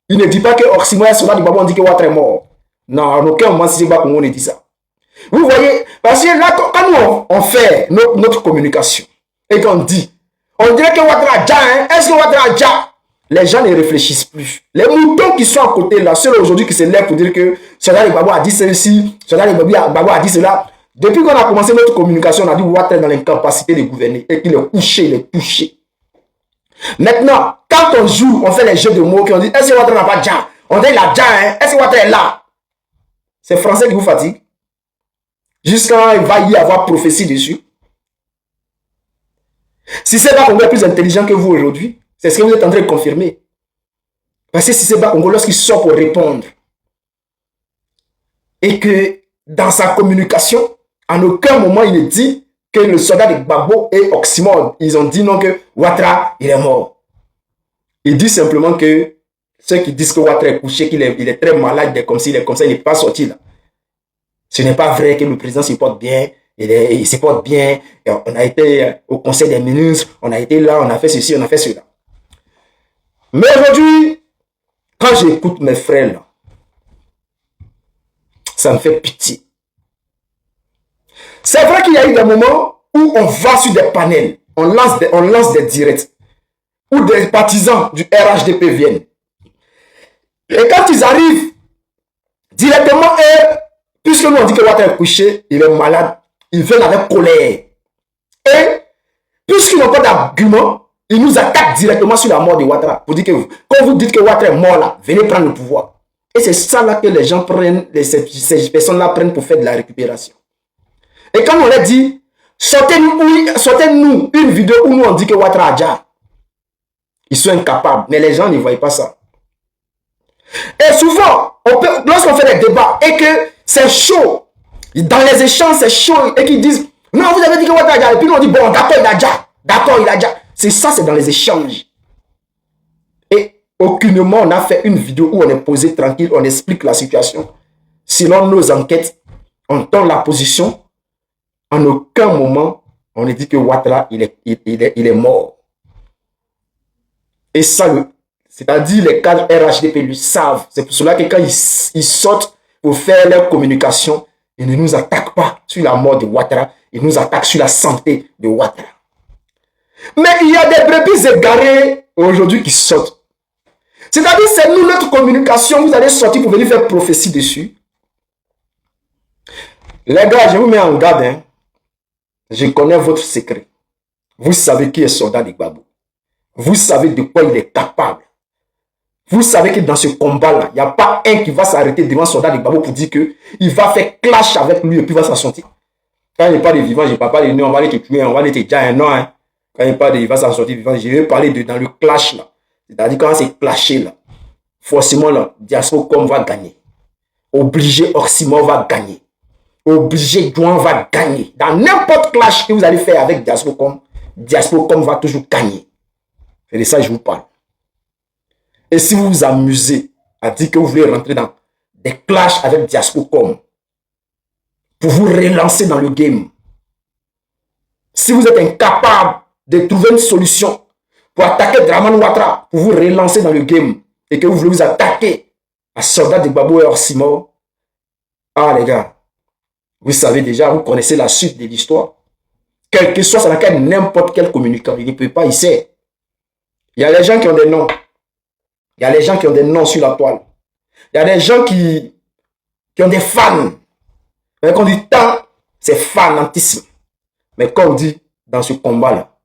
Il ne dit pas que Oxymore est Soldat de Gbagbo, on dit que Ouattara est mort. Non, en aucun moment, si c'est pas qu'on ne dit ça. Vous voyez, parce que là, quand nous on fait notre communication et qu'on dit, on dirait que Ouattara a Dja, hein? Est-ce que Ouattara a Dja? Les gens ne réfléchissent plus. Les moutons qui sont à côté là, ceux aujourd'hui qui se lèvent pour dire que Soldat de Gbagbo a dit ceci, Soldat de Gbagbo a dit cela. Depuis qu'on a commencé notre communication, on a dit Ouattara est dans l'incapacité de gouverner et qu'il est couché, il est touché. Maintenant, quand on joue, on fait les jeux de mots, on dit est-ce que Ouattara n'a pas Dja? On dit la Dja, hein? Est-ce que Ouattara est là? C'est français qui vous fatigue. Jusqu'à il va y avoir prophétie dessus. Si c'est pas Congo est plus intelligent que vous aujourd'hui, c'est ce que vous êtes en train de confirmer. Parce que si c'est pas Congo, lorsqu'il sort pour répondre, et que dans sa communication, en aucun moment il ne dit que le soldat de Gbagbo et Oxymore, ils ont dit non que Ouattara, il est mort. Il dit simplement que ceux qui disent que Ouattara est couché, qu'il est très malade, il est comme ça, il n'est pas sorti là. Ce n'est pas vrai que le président se porte bien, il se porte bien, on a été au conseil des ministres, on a été là, on a fait ceci, on a fait cela. Mais aujourd'hui, quand j'écoute mes frères là, ça me fait pitié. C'est vrai qu'il y a eu des moments où on va sur des panels, on lance des directs, où des partisans du RHDP viennent. Et quand ils arrivent, directement, puisque nous on dit que Ouattara est couché, il est malade, ils viennent avec colère. Et puisqu'ils n'ont pas d'argument, ils nous attaquent directement sur la mort de Ouattara. Pour dire que quand vous dites que Ouattara est mort là, venez prendre le pouvoir. Et c'est ça là que les gens prennent, ces personnes-là prennent pour faire de la récupération. Et quand on leur dit, sortez-nous une vidéo où nous on dit que Ouattara a Dja, ils sont incapables, mais les gens ne voient pas ça. Et souvent, lorsqu'on fait des débats et que c'est chaud, dans les échanges c'est chaud, et qu'ils disent, non, vous avez dit que Ouattara a Dja, et puis nous on dit, bon, d'accord, il a Dja, d'accord, il a Dja. C'est ça, c'est dans les échanges. Et aucunement on a fait une vidéo où on est posé tranquille, on explique la situation. Selon nos enquêtes, on tend la position. En aucun moment, on ne dit que Ouattara, il est mort. Et ça, c'est-à-dire les cadres RHDP le savent. C'est pour cela que quand ils sortent pour faire leur communication, ils ne nous attaquent pas sur la mort de Ouattara, ils nous attaquent sur la santé de Ouattara. Mais il y a des brebis égarés aujourd'hui qui sortent. C'est-à-dire, c'est nous, notre communication, vous allez sortir pour venir faire prophétie dessus. Les gars, je vous mets en garde, hein. Je connais votre secret. Vous savez qui est Soldat de Gbagbo. Vous savez de quoi il est capable. Vous savez que dans ce combat-là, il n'y a pas un qui va s'arrêter devant soldat de Gbagbo pour dire qu'il va faire clash avec lui et puis il va s'en sortir. Quand il parle de vivant, je ne parle pas de nous, on va aller te tuer, on va aller te dire un nom. Hein. Quand il parle de il va s'en sortir vivant, je vais parler de dans le clash là. C'est-à-dire quand c'est clashé là, forcément là, Diaspocom va gagner. Obligé Oxymore va gagner. Obligé Douan va gagner. Dans n'importe clash que vous allez faire avec Diaspocom va toujours gagner. C'est de ça que je vous parle. Et si vous vous amusez à dire que vous voulez rentrer dans des clashs avec Diaspocom pour vous relancer dans le game, si vous êtes incapable de trouver une solution pour attaquer Dramane Ouattara, pour vous relancer dans le game, et que vous voulez vous attaquer à Soldat de Gbagbo et Oxymore, ah les gars, vous savez déjà, vous connaissez la suite de l'histoire. Quel que soit ça laquelle n'importe quel communicant, il ne peut pas, il sait. Il y a les gens qui ont des noms. Il y a les gens qui ont des noms sur la toile. Il y a des gens qui ont des fans. Mais quand on dit tant, c'est fanatisme. Mais comme on dit dans ce combat-là,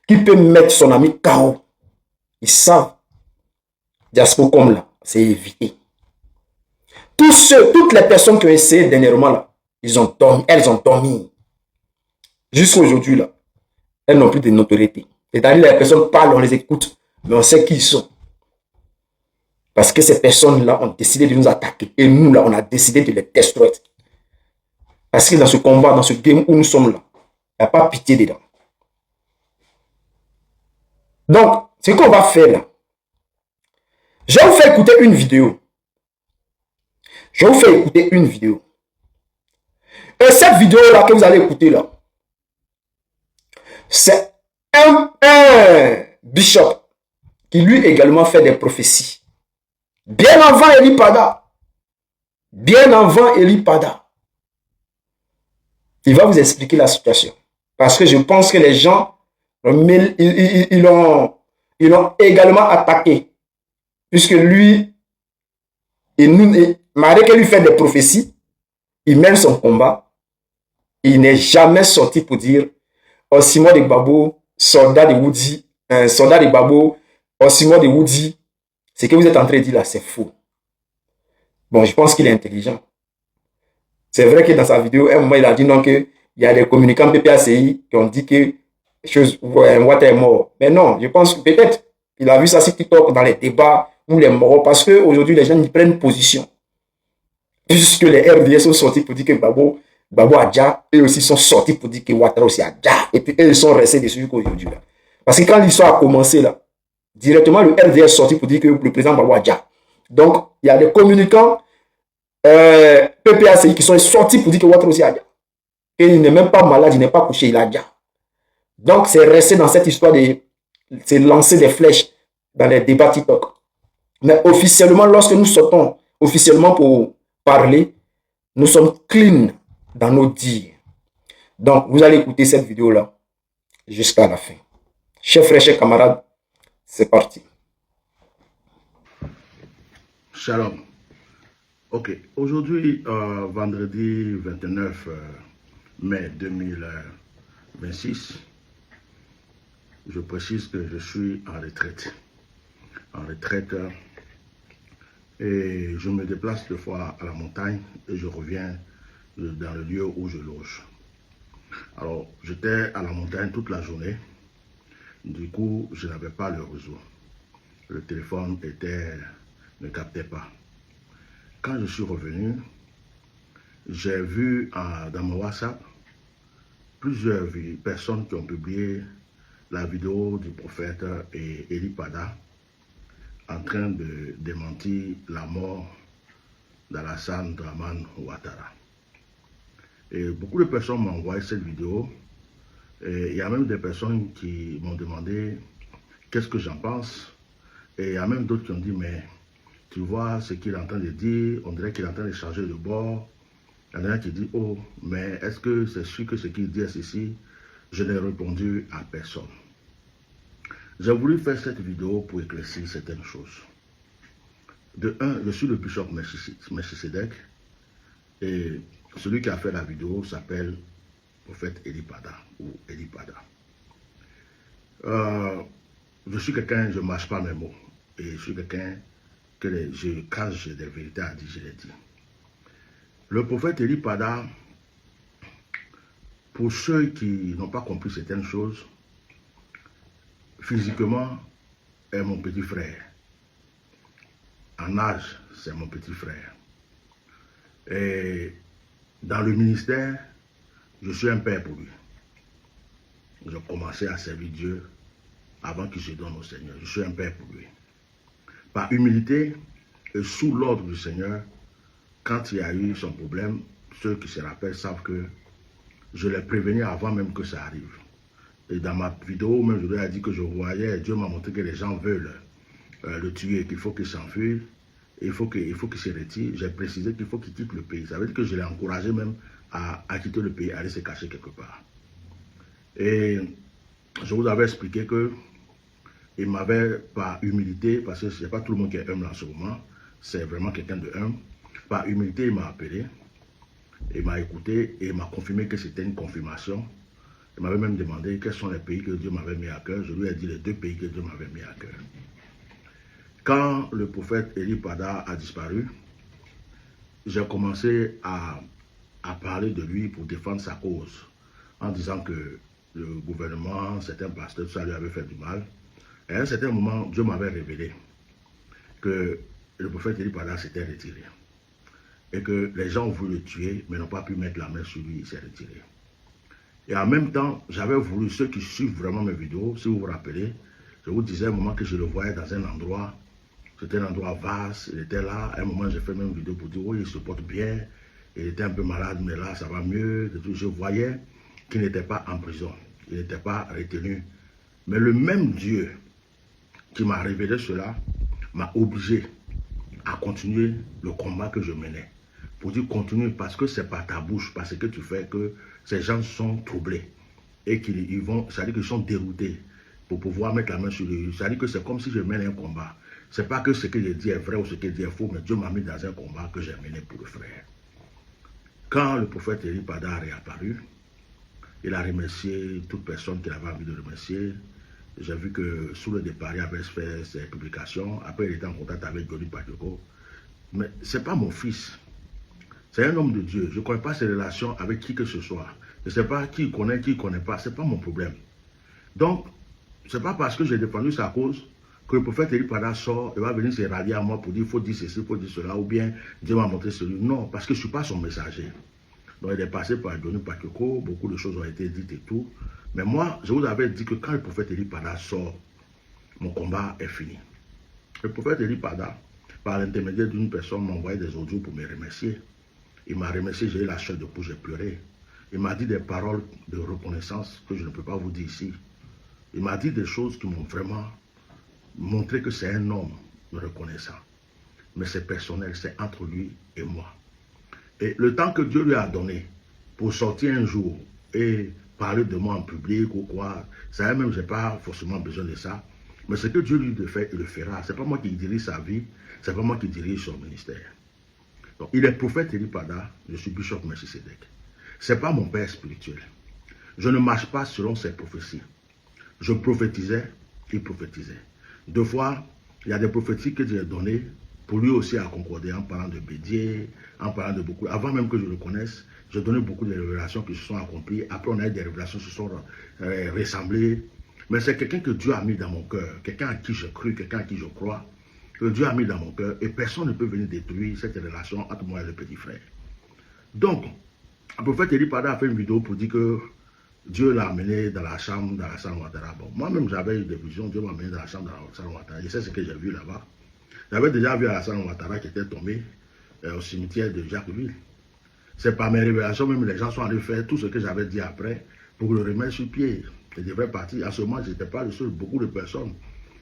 qui peut mettre son ami KO, ils savent. Diaspocom là, c'est évité. Toutes les personnes qui ont essayé dernièrement là, elles ont dormi. Jusqu'à aujourd'hui là, elles n'ont plus de notoriété. C'est-à-dire les personnes parlent, on les écoute, mais on sait qui ils sont. Parce que ces personnes-là ont décidé de nous attaquer. Et nous là, on a décidé de les détruire. Parce que dans ce combat, dans ce game où nous sommes là, il n'y a pas pitié dedans. Donc, ce qu'on va faire là, je vais vous faire écouter une vidéo. Et cette vidéo-là que vous allez écouter là, c'est un bishop qui lui également fait des prophéties. Bien avant Eli Pada. Il va vous expliquer la situation. Parce que je pense que les gens, ils l'ont également attaqué. Puisque lui, malgré qu'il lui fait des prophéties, il mène son combat. Il n'est jamais sorti pour dire Oxymore de Gbagbo, soldat de Woody, soldat de Gbagbo, Oxymore de Woody. Ce que vous êtes en train de dire là, c'est faux. Bon, je pense qu'il est intelligent. C'est vrai que dans sa vidéo, un moment, il a dit non, qu'il y a des communicants PPACI qui ont dit que Ouattara est mort. Mais non, je pense que peut-être il a vu ça sur TikTok dans les débats où il est mort. Parce qu'aujourd'hui, les gens ils prennent position. Puisque les RDS sont sortis pour dire que Gbagbo a déjà, eux aussi sont sortis pour dire que Ouattara aussi a déjà. Et puis eux, ils sont restés dessus aujourd'hui. Parce que quand l'histoire a commencé là, directement le RDS est sorti pour dire que le président Gbagbo a déjà. Donc, il y a des communicants PPACI qui sont sortis pour dire que Ouattara aussi a déjà. Et il n'est même pas malade, il n'est pas couché, il a déjà. Donc, c'est resté dans cette histoire c'est lancer des flèches dans les débats TikTok. Mais officiellement, lorsque nous sortons officiellement pour parler, nous sommes clean dans nos dires. Donc, vous allez écouter cette vidéo-là jusqu'à la fin. Chers frères, chers camarades, c'est parti. Shalom. Ok, aujourd'hui, vendredi 29 mai 2026, je précise que je suis en retraite. Et je me déplace deux fois à la montagne et je reviens dans le lieu où je loge. Alors, j'étais à la montagne toute la journée. Du coup, je n'avais pas le réseau. Le téléphone ne captait pas. Quand je suis revenu, j'ai vu dans mon WhatsApp plusieurs personnes qui ont publié la vidéo du prophète Eli Pada en train de démentir la mort d'Alassane Dramane Ouattara. Et beaucoup de personnes m'ont envoyé cette vidéo. Et il y a même des personnes qui m'ont demandé qu'est-ce que j'en pense. Et il y a même d'autres qui ont dit, mais tu vois ce qu'il est en train de dire, on dirait qu'il est en train de changer de bord. Il y en a qui dit, oh, mais est-ce que c'est sûr que ce qu'il dit est ceci? Je n'ai répondu à personne. J'ai voulu faire cette vidéo pour éclaircir certaines choses. De un, je suis le bishop Melchisedec et celui qui a fait la vidéo s'appelle prophète Eli Pada ou Eli Pada. Je suis quelqu'un, je ne mâche pas mes mots. Et je suis quelqu'un que quand j'ai des vérités à dire, je les dis. Le prophète Eli Pada, pour ceux qui n'ont pas compris certaines choses, physiquement, est mon petit frère. En âge, c'est mon petit frère. Et dans le ministère, je suis un père pour lui. J'ai commencé à servir Dieu avant qu'il se donne au Seigneur. Je suis un père pour lui. Par humilité et sous l'ordre du Seigneur, quand il y a eu son problème, ceux qui se rappellent savent que je l'ai prévenu avant même que ça arrive. Et dans ma vidéo, même je lui ai dit que je voyais, Dieu m'a montré que les gens veulent le tuer, qu'il faut qu'il s'enfuit, il faut qu'il se retire. J'ai précisé qu'il faut qu'il quitte le pays. Ça veut dire que je l'ai encouragé même à quitter le pays, à aller se cacher quelque part. Et je vous avais expliqué que il m'avait, par humilité, parce que ce n'est pas tout le monde qui est humble en ce moment, c'est vraiment quelqu'un de humble, par humilité, il m'a appelé, il m'a écouté et il m'a confirmé que c'était une confirmation. Il m'avait même demandé quels sont les pays que Dieu m'avait mis à cœur. Je lui ai dit les 2 pays que Dieu m'avait mis à cœur. Quand le prophète Eli Pada a disparu, j'ai commencé à parler de lui pour défendre sa cause, en disant que le gouvernement, certains pasteurs, tout ça lui avait fait du mal. Et à un certain moment, Dieu m'avait révélé que le prophète Eli Pada s'était retiré. Et que les gens ont voulu le tuer, mais n'ont pas pu mettre la main sur lui, il s'est retiré. Et en même temps, j'avais voulu, ceux qui suivent vraiment mes vidéos, si vous vous rappelez, je vous disais à un moment que je le voyais dans un endroit, c'était un endroit vaste, il était là, à un moment j'ai fait même une vidéo pour dire, oui, il se porte bien, il était un peu malade, mais là, ça va mieux. Je voyais qu'il n'était pas en prison, il n'était pas retenu. Mais le même Dieu qui m'a révélé cela, m'a obligé à continuer le combat que je menais. Pour dire continue parce que c'est par ta bouche, parce que tu fais que ces gens sont troublés. Et qu'ils vont, c'est-à-dire qu'ils sont déroutés pour pouvoir mettre la main sur lui. C'est-à-dire que c'est comme si je menais un combat. Ce n'est pas que ce que je dis est vrai ou ce que je dis est faux, mais Dieu m'a mis dans un combat que j'ai mené pour le frère. Quand le prophète Eli Pada a réapparu, il a remercié toute personne qu'il avait envie de remercier. J'ai vu que sous le départ, il avait fait ses publications. Après, il était en contact avec Johnny Pacheco. Mais ce n'est pas mon fils. C'est un homme de Dieu. Je ne connais pas ses relations avec qui que ce soit. Je ne sais pas qui il connaît, qui il ne connaît pas. Ce n'est pas mon problème. Donc, ce n'est pas parce que j'ai défendu sa cause que le prophète Eli Pada sort et va venir se rallier à moi pour dire il faut dire ceci, il faut dire cela, ou bien Dieu m'a montré celui. Non, parce que je ne suis pas son messager. Donc, il est passé par Johnny Pacheco, beaucoup de choses ont été dites et tout. Mais moi, je vous avais dit que quand le prophète Eli Pada sort, mon combat est fini. Le prophète Eli Pada, par l'intermédiaire d'une personne, m'a envoyé des audios pour me remercier. Il m'a remercié, j'ai eu la chair de poule, j'ai pleuré. Il m'a dit des paroles de reconnaissance que je ne peux pas vous dire ici. Il m'a dit des choses qui m'ont vraiment montré que c'est un homme reconnaissant. Mais c'est personnel, c'est entre lui et moi. Et le temps que Dieu lui a donné pour sortir un jour et parler de moi en public ou quoi, ça même, je n'ai pas forcément besoin de ça. Mais ce que Dieu lui fait, il le fera. Ce n'est pas moi qui dirige sa vie, ce n'est pas moi qui dirige son ministère. Donc, il est prophète Eli Pada, je suis Bishop Melchisedec. Ce n'est pas mon père spirituel. Je ne marche pas selon ses prophéties. Je prophétisais, il prophétisait. 2 fois, il y a des prophéties que j'ai données pour lui aussi à concorder en parlant de Bédier, en parlant de beaucoup. Avant même que je le connaisse, j'ai donné beaucoup de révélations qui se sont accomplies. Après, on a eu des révélations qui se sont ressemblées. Mais c'est quelqu'un que Dieu a mis dans mon cœur, quelqu'un à qui je cru, quelqu'un à qui je crois, que Dieu a mis dans mon cœur, et personne ne peut venir détruire cette relation entre moi et le petit frère. Donc, le prophète Eli Pada a fait une vidéo pour dire que Dieu l'a amené dans la chambre Ouattara. Bon, moi-même, j'avais eu des visions, Dieu m'a amené dans la chambre Ouattara. Je sais ce que j'ai vu là-bas. J'avais déjà vu Alassane Ouattara qui était tombé au cimetière de Jacquesville. C'est par mes révélations, même les gens sont allés faire tout ce que j'avais dit après pour le remettre sur pied. Il devrait partir. À ce moment, je n'étais pas le seul. Beaucoup de personnes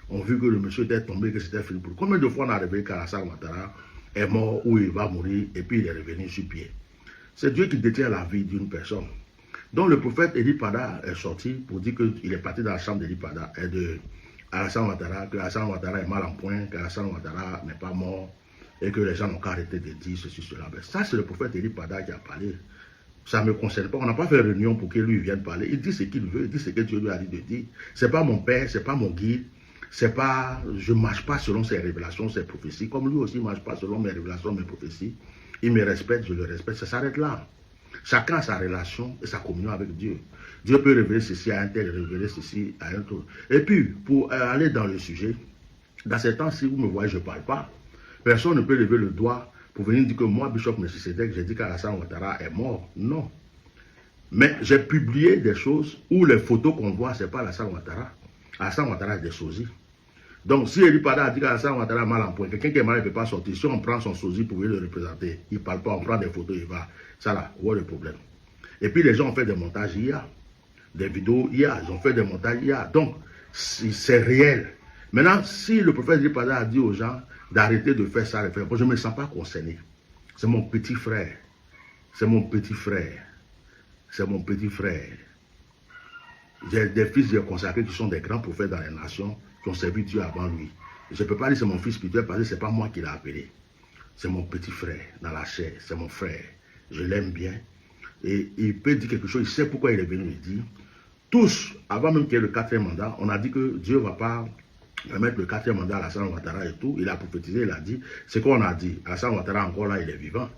ont vu que le monsieur était tombé, que c'était fini. Combien de fois on a révélé qu'Alassane Ouattara est mort ou il va mourir et puis il est revenu sur pied? C'est Dieu qui détient la vie d'une personne. Donc le prophète Eli Pada est sorti pour dire qu'il est parti dans la chambre d'Eli Pada et de Alassane Ouattara, que Alassane Ouattara est mal en point, qu'Alassane Ouattara n'est pas mort et que les gens n'ont qu'à arrêter de dire ceci, cela. Mais ça, c'est le prophète Eli Pada qui a parlé. Ça ne me concerne pas. On n'a pas fait réunion pour qu'il lui vienne parler. Il dit ce qu'il veut, il dit ce que Dieu lui a dit de dire. Ce n'est pas mon père, ce n'est pas mon guide, C'est pas, je ne marche pas selon ses révélations, ses prophéties, comme lui aussi ne marche pas selon mes révélations, mes prophéties. Il me respecte, je le respecte, ça s'arrête là. Chacun a sa relation et sa communion avec Dieu. Dieu peut révéler ceci à un tel, révéler ceci à un autre. Et puis, pour aller dans le sujet, dans ces temps-ci, vous me voyez, je ne parle pas. Personne ne peut lever le doigt pour venir dire que moi, Bishop Melchisedek, j'ai dit qu'Alassane Ouattara est mort. Non. Mais j'ai publié des choses où les photos qu'on voit, ce n'est pas Alassane Ouattara. Alassane Ouattara est des sosies. Donc, si Eli Pada a dit qu'Alassane Ouattara est mal en point, quelqu'un qui est malade ne peut pas sortir. Si on prend son sosie pour le représenter, il ne parle pas, on prend des photos, il va. Ça là, où est le problème? Et puis les gens ont fait des montages hier, des vidéos hier, ils ont fait des montages hier. Donc, c'est réel. Maintenant, si le prophète Eli Pada a dit aux gens d'arrêter de faire ça, je ne me sens pas concerné. C'est mon petit frère. C'est mon petit frère. C'est mon petit frère. J'ai des fils de consacrés qui sont des grands prophètes dans les nations, qui ont servi Dieu avant lui. Je ne peux pas dire c'est mon fils spirituel parce que ce n'est pas moi qui l'ai appelé. C'est mon petit frère dans la chair, c'est mon frère. Je l'aime bien. Et il peut dire quelque chose, il sait pourquoi il est venu le dire. Tous, avant même qu'il y ait le 4e mandat, on a dit que Dieu ne va pas mettre le 4e mandat à Alassane Ouattara et tout. Il a prophétisé, il a dit. C'est quoi on a dit? Alassane Ouattara encore là, il est vivant.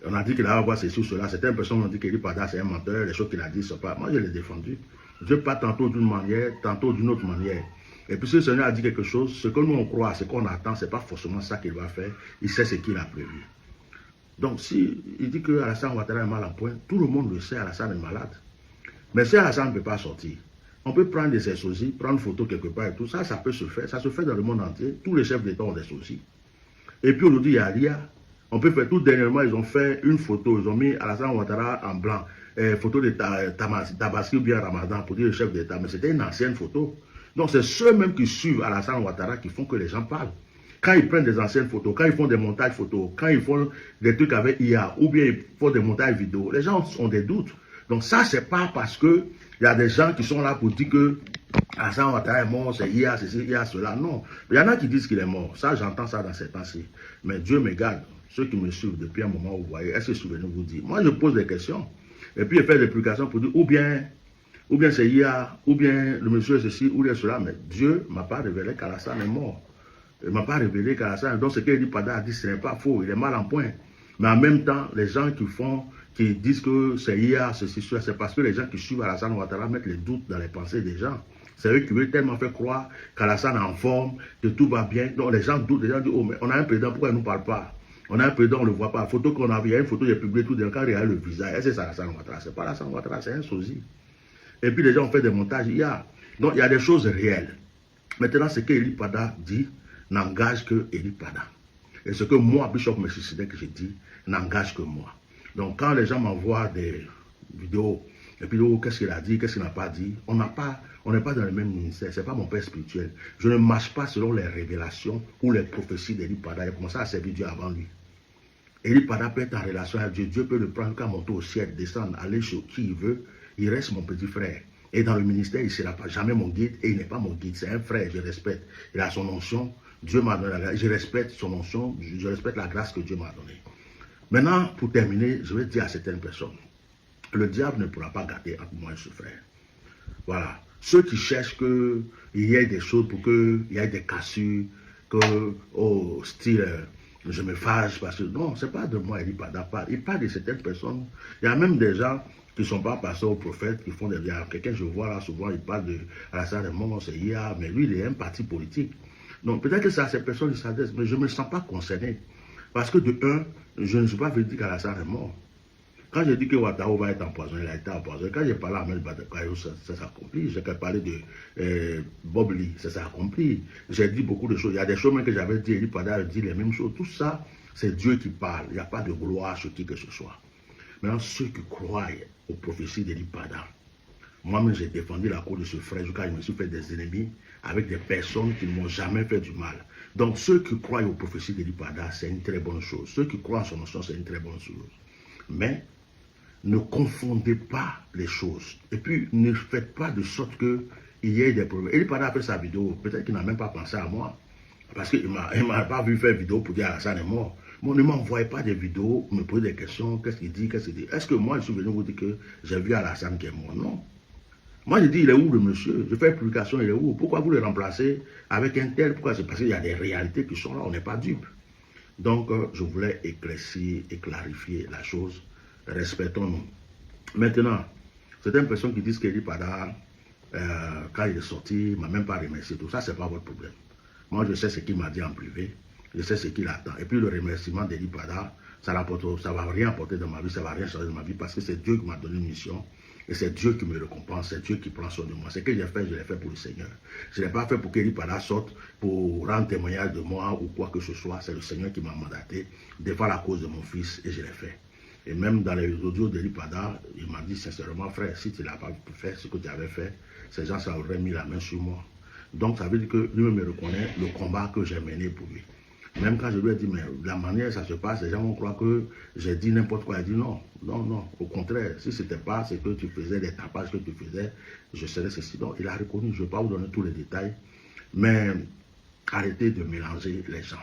On a dit qu'il allait avoir ceci ou cela. Certaines personnes ont dit qu'Eli Pada c'est un menteur, les choses qu'il a dit, ce pas. Moi je l'ai défendu. Dieu pas tantôt d'une manière, tantôt d'une autre manière. Et puis si le Seigneur a dit quelque chose, ce que nous on croit, ce qu'on attend, ce n'est pas forcément ça qu'il va faire. Il sait ce qu'il a prévu. Donc, si il dit que Alassane Ouattara est mal en point, tout le monde le sait, Alassane est malade. Mais si Alassane ne peut pas sortir, on peut prendre des sosies, prendre une photo quelque part et tout ça, ça peut se faire. Ça se fait dans le monde entier. Tous les chefs d'État ont des sosies. Et puis aujourd'hui, il y a l'IA. On peut faire tout dernièrement, ils ont fait une photo, ils ont mis Alassane Ouattara en blanc, photo de Tabaski ou bien Ramadan pour dire le chef d'État. Mais c'était une ancienne photo. Donc, c'est ceux-mêmes qui suivent Alassane Ouattara qui font que les gens parlent. Quand ils prennent des anciennes photos, quand ils font des montages photos, quand ils font des trucs avec IA, ou bien ils font des montages vidéo, les gens ont des doutes. Donc ça, c'est pas parce que il y a des gens qui sont là pour dire que Alassane Ouattara est mort, c'est IA, c'est IA, cela. Non. Il y en a qui disent qu'il est mort. Ça, j'entends ça dans ces temps-ci. Mais Dieu me garde. Ceux qui me suivent depuis un moment, vous voyez, est-ce que souvenez-vous dire? Moi, je pose des questions. Et puis, je fais des explications pour dire, ou bien c'est IA, ou bien le monsieur est ceci, ou bien cela. Mais Dieu ne m'a pas révélé qu'Alassane est mort. Il ne m'a pas révélé qu'Alassane, donc ce qu'Eli Pada a dit, ce n'est pas faux, il est mal en point. Mais en même temps, les gens qui disent que c'est IA, ceci, cela, c'est parce que les gens qui suivent Alassane Ouattara mettent les doutes dans les pensées des gens. C'est eux qui veulent tellement faire croire qu'Alassane est en forme, que tout va bien. Donc les gens doutent, les gens disent, oh, mais on a un président, pourquoi il ne nous parle pas? On a un président, on ne le voit pas. La photo qu'on a vue, il y a une photo, j'ai publié tout d'un quand il y a le visage. Est-ce que c'est Alassane Ouattara? Ce n'est pas Alassane Ouattara, c'est un sosie. Et puis les gens ont fait des montages. Donc il y a des choses réelles. Maintenant, ce qu'Eli Pada dit n'engage que Eli Pada. Et ce que moi, Bishop Melchisedek, que j'ai dit, n'engage que moi. Donc quand les gens m'envoient des vidéos, et puis oh, qu'est-ce qu'il a dit, qu'est-ce qu'il n'a pas dit, on n'est pas dans le même ministère, ce n'est pas mon père spirituel. Je ne marche pas selon les révélations ou les prophéties d'Eli Pada. Il a commencé à servir Dieu avant lui. Eli Pada peut être en relation avec Dieu. Dieu peut le prendre quand monter au ciel, descendre, aller sur qui il veut. Il reste mon petit frère. Et dans le ministère, il ne sera pas jamais mon guide et il n'est pas mon guide. C'est un frère, je respecte. Il a son onction. Dieu m'a donné la grâce. Je respecte son onction. Je respecte la grâce que Dieu m'a donnée. Maintenant, pour terminer, je vais dire à certaines personnes, le diable ne pourra pas gâter entre moi et ce frère. Voilà. Ceux qui cherchent qu'il y ait des choses pour qu'il y ait des cassures, que, oh, style, je me fâche parce que, non, ce n'est pas de moi, il parle de certaines personnes. Il y a même des gens qui ne sont pas passés au prophète, qui font des liens. Quelqu'un, je vois là, souvent, il parle de Alassane est mort, c'est IA, mais lui, il est un parti politique. Donc, peut-être que ça, ces personnes, ils s'adressent, mais je ne me sens pas concerné. Parce que de un, je ne suis pas venu dire qu'Alassane est mort. Quand j'ai dit que Ouattara va être empoisonné, il a été empoisonné. Quand j'ai parlé à Ahmed Badakayo, ça s'accomplit. J'ai parlé de Bob Lee, ça s'accomplit. J'ai dit beaucoup de choses. Il y a des choses même que j'avais dit, Eli Pada a dit les mêmes choses. Tout ça, c'est Dieu qui parle. Il n'y a pas de gloire sur qui que ce soit. Maintenant, ceux qui croient aux prophéties d'Eli Pada, moi-même j'ai défendu la cause de ce frère jusqu'à ce que je me suis fait des ennemis avec des personnes qui ne m'ont jamais fait du mal. Donc ceux qui croient aux prophéties d'Eli Pada, c'est une très bonne chose. Ceux qui croient en son notion, c'est une très bonne chose. Mais ne confondez pas les choses. Et puis ne faites pas de sorte qu'il y ait des problèmes. Eli Pada a fait sa vidéo, peut-être qu'il n'a même pas pensé à moi. Parce qu'il ne m'a pas vu faire vidéo pour dire Alassane est mort. Moi, ne m'envoyez pas des vidéos, me poser des questions, qu'est-ce qu'il dit, qu'est-ce qu'il dit. Est-ce que moi, je suis venu vous dire que j'ai vu Alassane qui est mort? Non. Moi, je dis, il est où le monsieur? Je fais une publication, il est où? Pourquoi vous le remplacez avec un tel? Pourquoi? C'est parce qu'il y a des réalités qui sont là, on n'est pas dupes. Donc, je voulais éclaircir et clarifier la chose. Respectons-nous. Maintenant, certaines personnes qui disent qu'Eli Pada, quand il est sorti, il ne m'a même pas remercié. Tout ça, ce n'est pas votre problème. Moi, je sais ce qu'il m'a dit en privé. Je sais ce qu'il attend. Et puis, le remerciement d'Eli Pada, ça ne va rien apporter dans ma vie, ça ne va rien changer dans ma vie parce que c'est Dieu qui m'a donné une mission. Et c'est Dieu qui me récompense, c'est Dieu qui prend soin de moi. Ce que j'ai fait, je l'ai fait pour le Seigneur. Je ne l'ai pas fait pour qu'Eli Pada sorte, pour rendre témoignage de moi ou quoi que ce soit. C'est le Seigneur qui m'a mandaté de faire la cause de mon fils et je l'ai fait. Et même dans les audios d'Eli Pada, il m'a dit sincèrement, frère, si tu n'as pas fait ce que tu avais fait, ces gens ça auraient mis la main sur moi. Donc ça veut dire que lui me reconnaît le combat que j'ai mené pour lui. Même quand je lui ai dit, mais la manière ça se passe, les gens vont croire que j'ai dit n'importe quoi. Il dit non, non, non. Au contraire, si ce n'était pas ce que tu faisais, les tapages que tu faisais, je serais ceci. Donc il a reconnu, je ne vais pas vous donner tous les détails, mais arrêtez de mélanger les gens.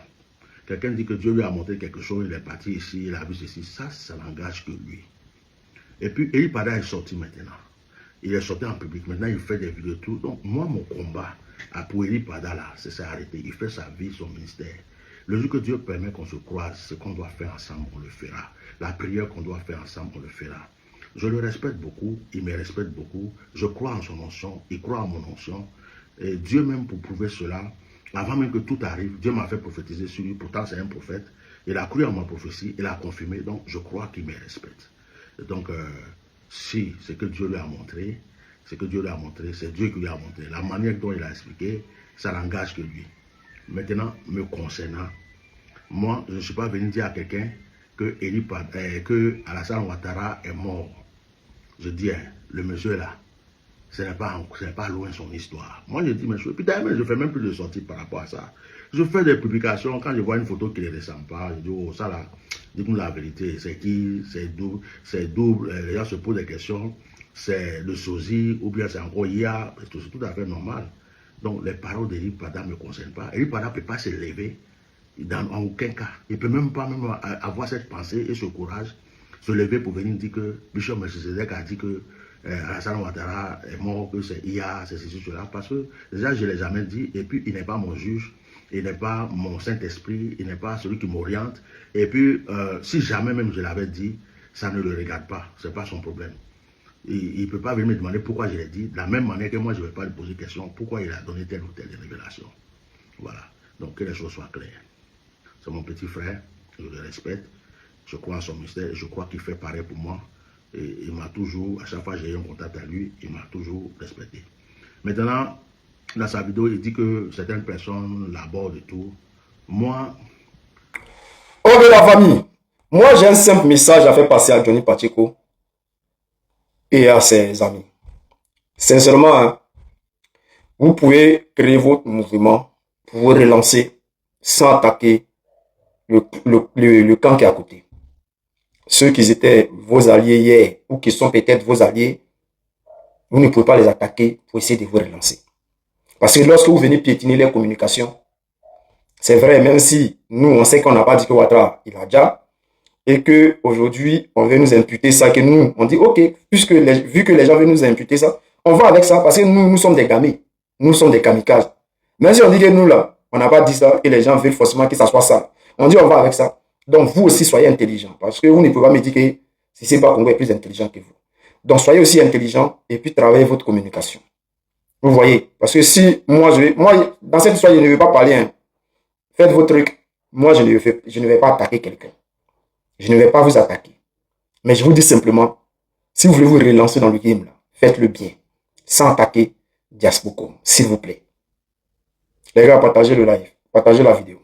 Quelqu'un dit que Dieu lui a montré quelque chose, il est parti ici, il a vu ceci. Ça n'engage que lui. Et puis, Eli Pada est sorti maintenant. Il est sorti en public. Maintenant, il fait des vidéos tout. Donc, moi, mon combat pour Eli Pada, là, c'est s'arrêter. Il fait sa vie, son ministère. Le jour que Dieu permet qu'on se croise, ce qu'on doit faire ensemble, on le fera. La prière qu'on doit faire ensemble, on le fera. Je le respecte beaucoup, il me respecte beaucoup. Je crois en son onction, il croit en mon onction. Et Dieu même, pour prouver cela, avant même que tout arrive, Dieu m'a fait prophétiser sur lui. Pourtant, c'est un prophète. Il a cru en ma prophétie, il a confirmé. Donc, je crois qu'il me respecte. Et donc, si c'est que Dieu lui a montré, c'est que Dieu lui a montré, c'est Dieu qui lui a montré. La manière dont il a expliqué, ça n'engage que lui. Maintenant, me concernant, moi, je ne suis pas venu dire à quelqu'un que Alassane Ouattara est mort. Je dis, hein, le monsieur là, ce n'est pas loin son histoire. Moi, je dis mes choses. Puis d'ailleurs, je ne fais même plus de sorties par rapport à ça. Je fais des publications. Quand je vois une photo qui ne ressemble pas, je dis, oh, ça là, dites-nous la vérité. C'est qui? C'est double. Les gens se posent des questions. C'est le sosie ou bien c'est encore IA. C'est tout à fait normal. Donc, les paroles d'Eli Pada ne me concernent pas. Eli Pada ne peut pas se lever en aucun cas. Il ne peut même pas avoir cette pensée et ce courage, se lever pour venir dire que Bishop Melchizedek a dit que Alassane Ouattara est mort, que c'est IA, c'est ceci, cela. Parce que déjà, je ne l'ai jamais dit. Et puis, il n'est pas mon juge. Il n'est pas mon Saint-Esprit. Il n'est pas celui qui m'oriente. Et puis, si jamais même je l'avais dit, ça ne le regarde pas. Ce n'est pas son problème. Il ne peut pas venir me demander pourquoi je l'ai dit. De la même manière que moi, je ne vais pas lui poser question pourquoi il a donné telle ou telle révélation. Voilà. Donc, que les choses soient claires. C'est mon petit frère. Je le respecte. Je crois en son mystère. Je crois qu'il fait pareil pour moi. Et il m'a toujours, à chaque fois que j'ai eu un contact à lui, il m'a toujours respecté. Maintenant, dans sa vidéo, il dit que certaines personnes l'abordent et tout. Moi... Ok, la famille. Moi, j'ai un simple message à faire passer à Johnny Pacheco et à ses amis. Sincèrement, hein, vous pouvez créer votre mouvement pour vous relancer sans attaquer le camp qui est à côté. Ceux qui étaient vos alliés hier ou qui sont peut-être vos alliés, vous ne pouvez pas les attaquer pour essayer de vous relancer. Parce que lorsque vous venez piétiner les communications, c'est vrai, même si nous, on sait qu'on n'a pas dit que Ouattara, il a déjà, et que aujourd'hui on veut nous imputer ça, que nous, on dit, ok, vu que les gens veulent nous imputer ça, on va avec ça, parce que nous sommes des gamins, nous sommes des kamikazes. Même si on dit que nous, là, on n'a pas dit ça, et les gens veulent forcément que ça soit ça, on dit on va avec ça. Donc, vous aussi, soyez intelligents. Parce que vous ne pouvez pas me dire que si c'est pas Congo est plus intelligent que vous. Donc, soyez aussi intelligents et puis travaillez votre communication. Vous voyez? Parce que si moi, dans cette histoire, je ne vais pas parler. Hein. Faites vos trucs. Moi, je ne vais pas attaquer quelqu'un. Je ne vais pas vous attaquer. Mais je vous dis simplement, si vous voulez vous relancer dans le game, faites-le bien. Sans attaquer Diaspocom, s'il vous plaît. Les gars, partagez le live. Partagez la vidéo.